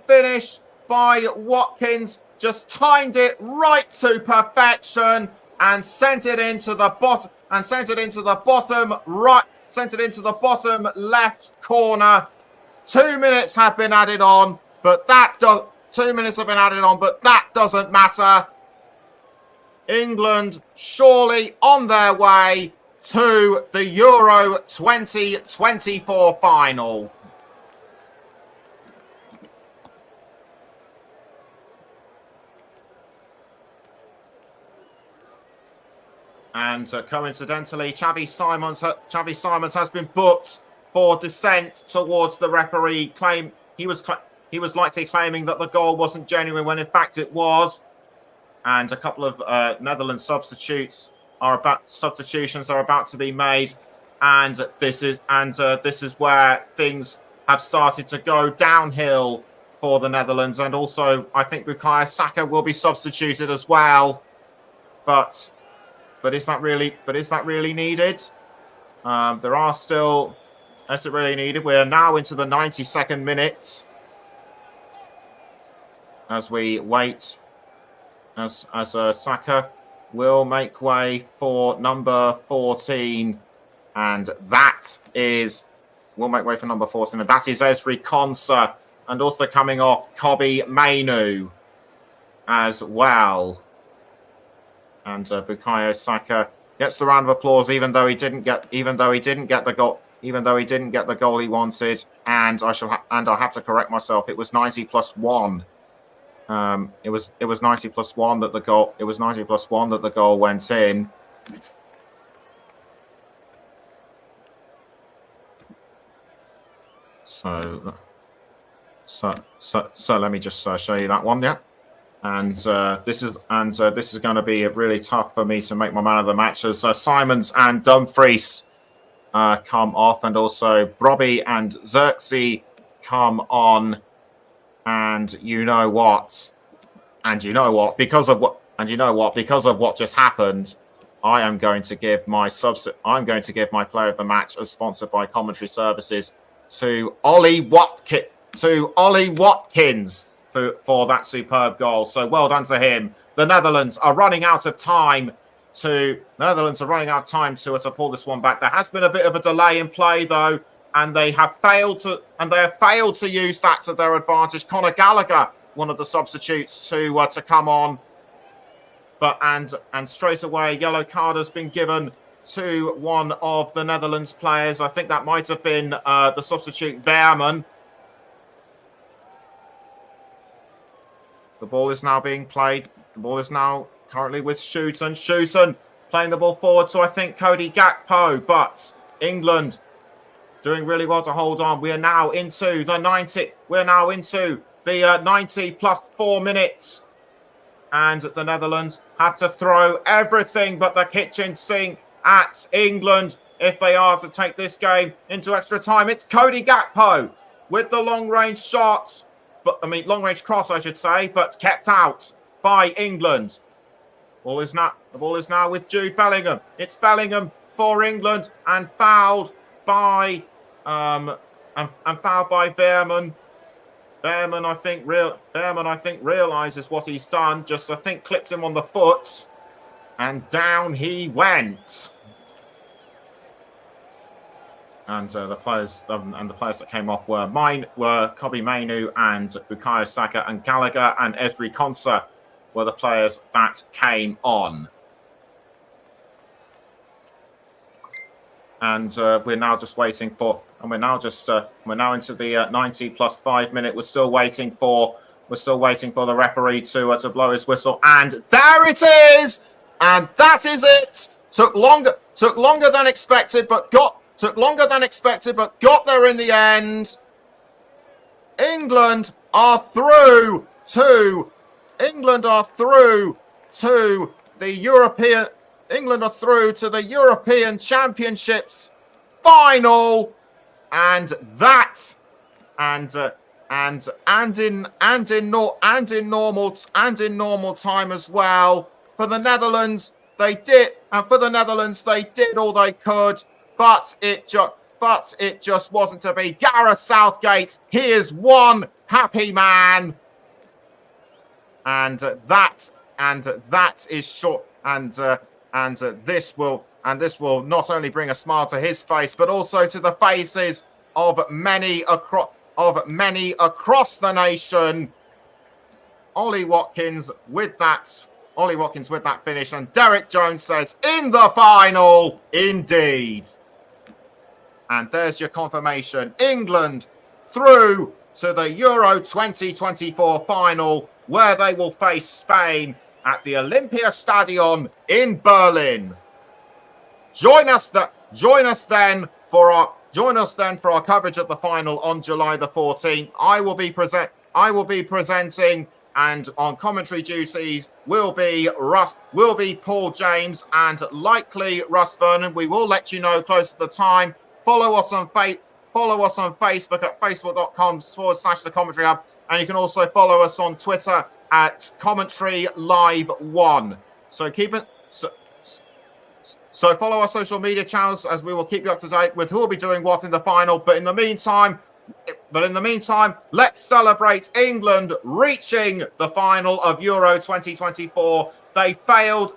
finish by Watkins. Just timed it right to perfection and sent it into the bottom left corner. 2 minutes have been added on, but that doesn't matter. England surely on their way to the Euro 2024 final. And coincidentally, Xavi Simons has been booked for dissent towards the referee. He was likely claiming that the goal wasn't genuine when in fact it was. And a couple of Netherlands substitutions are about to be made, and this is where things have started to go downhill for the Netherlands. And also, I think Bukayo Saka will be substituted as well. But is that really needed? Is it really needed? We are now into the 92nd minute as we wait, as Saka will make way for number 14, and that is Ezri Konsa, and also coming off Kobbie Mainoo as well. And Bukayo Saka gets the round of applause, even though he didn't get the goal he wanted. And I'll have to correct myself. It was 90+1. It was 90+1 that the goal. It was 90+1 that the goal went in. So So let me just show you that one, yeah. And this is going to be really tough for me to make my man of the match as Simons and Dumfries come off, and also Brobby and Xerxes come on. And you know what? Because of what just happened, I'm going to give my player of the match, as sponsored by Commentary Services, to Ollie Watkins. For that superb goal. So well done to him. The Netherlands are running out of time to pull this one back. There has been a bit of a delay in play though, and they have failed to use that to their advantage. Conor Gallagher, one of the substitutes, to come on, and straight away a yellow card has been given to one of the Netherlands players. I think that might have been the substitute Beerman. The ball is now being played. The ball is now currently with Schuiten. Schuiten playing the ball forward to, I think, Cody Gakpo. But England doing really well to hold on. We are now into the 90. We're now into the 90 plus 4 minutes. And the Netherlands have to throw everything but the kitchen sink at England if they are to take this game into extra time. It's Cody Gakpo with the long-range shot. Long-range cross, I should say, but kept out by England. The ball is now with Jude Bellingham. It's Bellingham for England and fouled by Beerman. Beerman, I think, realizes what he's done. Just, I think, clipped him on the foot, and down he went. And the players that came off were Kobbie Mainoo and Bukayo Saka, and Gallagher and Ezri Konsa were the players that came on. And we're now just waiting for, and we're now into the 90 plus 5 minute. We're still waiting for the referee to blow his whistle, and there it is, and that is it. Took longer than expected, but got there in the end. England are through to the European Championships final, and in normal time as well. For the Netherlands, they did all they could. But it just wasn't to be. Gareth Southgate, he is one happy man, and that is short. And this will not only bring a smile to his face, but also to the faces of many across the nation. Ollie Watkins with that finish, and Derek Jones says, "In the final, indeed." And there's your confirmation. England through to the Euro 2024 final, where they will face Spain at the Olympia Stadion in Berlin. Join us then for our coverage of the final on July the 14th. I will be presenting, and on commentary duties will be Paul James and likely Russ Vernon. We will let you know close to the time. Follow us on Facebook at facebook.com/The Commentary Hub. And you can also follow us on Twitter at Commentary Live 1. So follow our social media channels, as we will keep you up to date with who will be doing what in the final. But in the meantime, let's celebrate England reaching the final of Euro 2024. They failed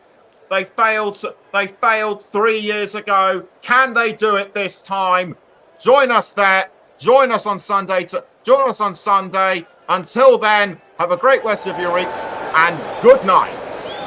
3 years ago. Can they do it this time? Join us there. Join us on Sunday. Until then, have a great rest of your week, and good night.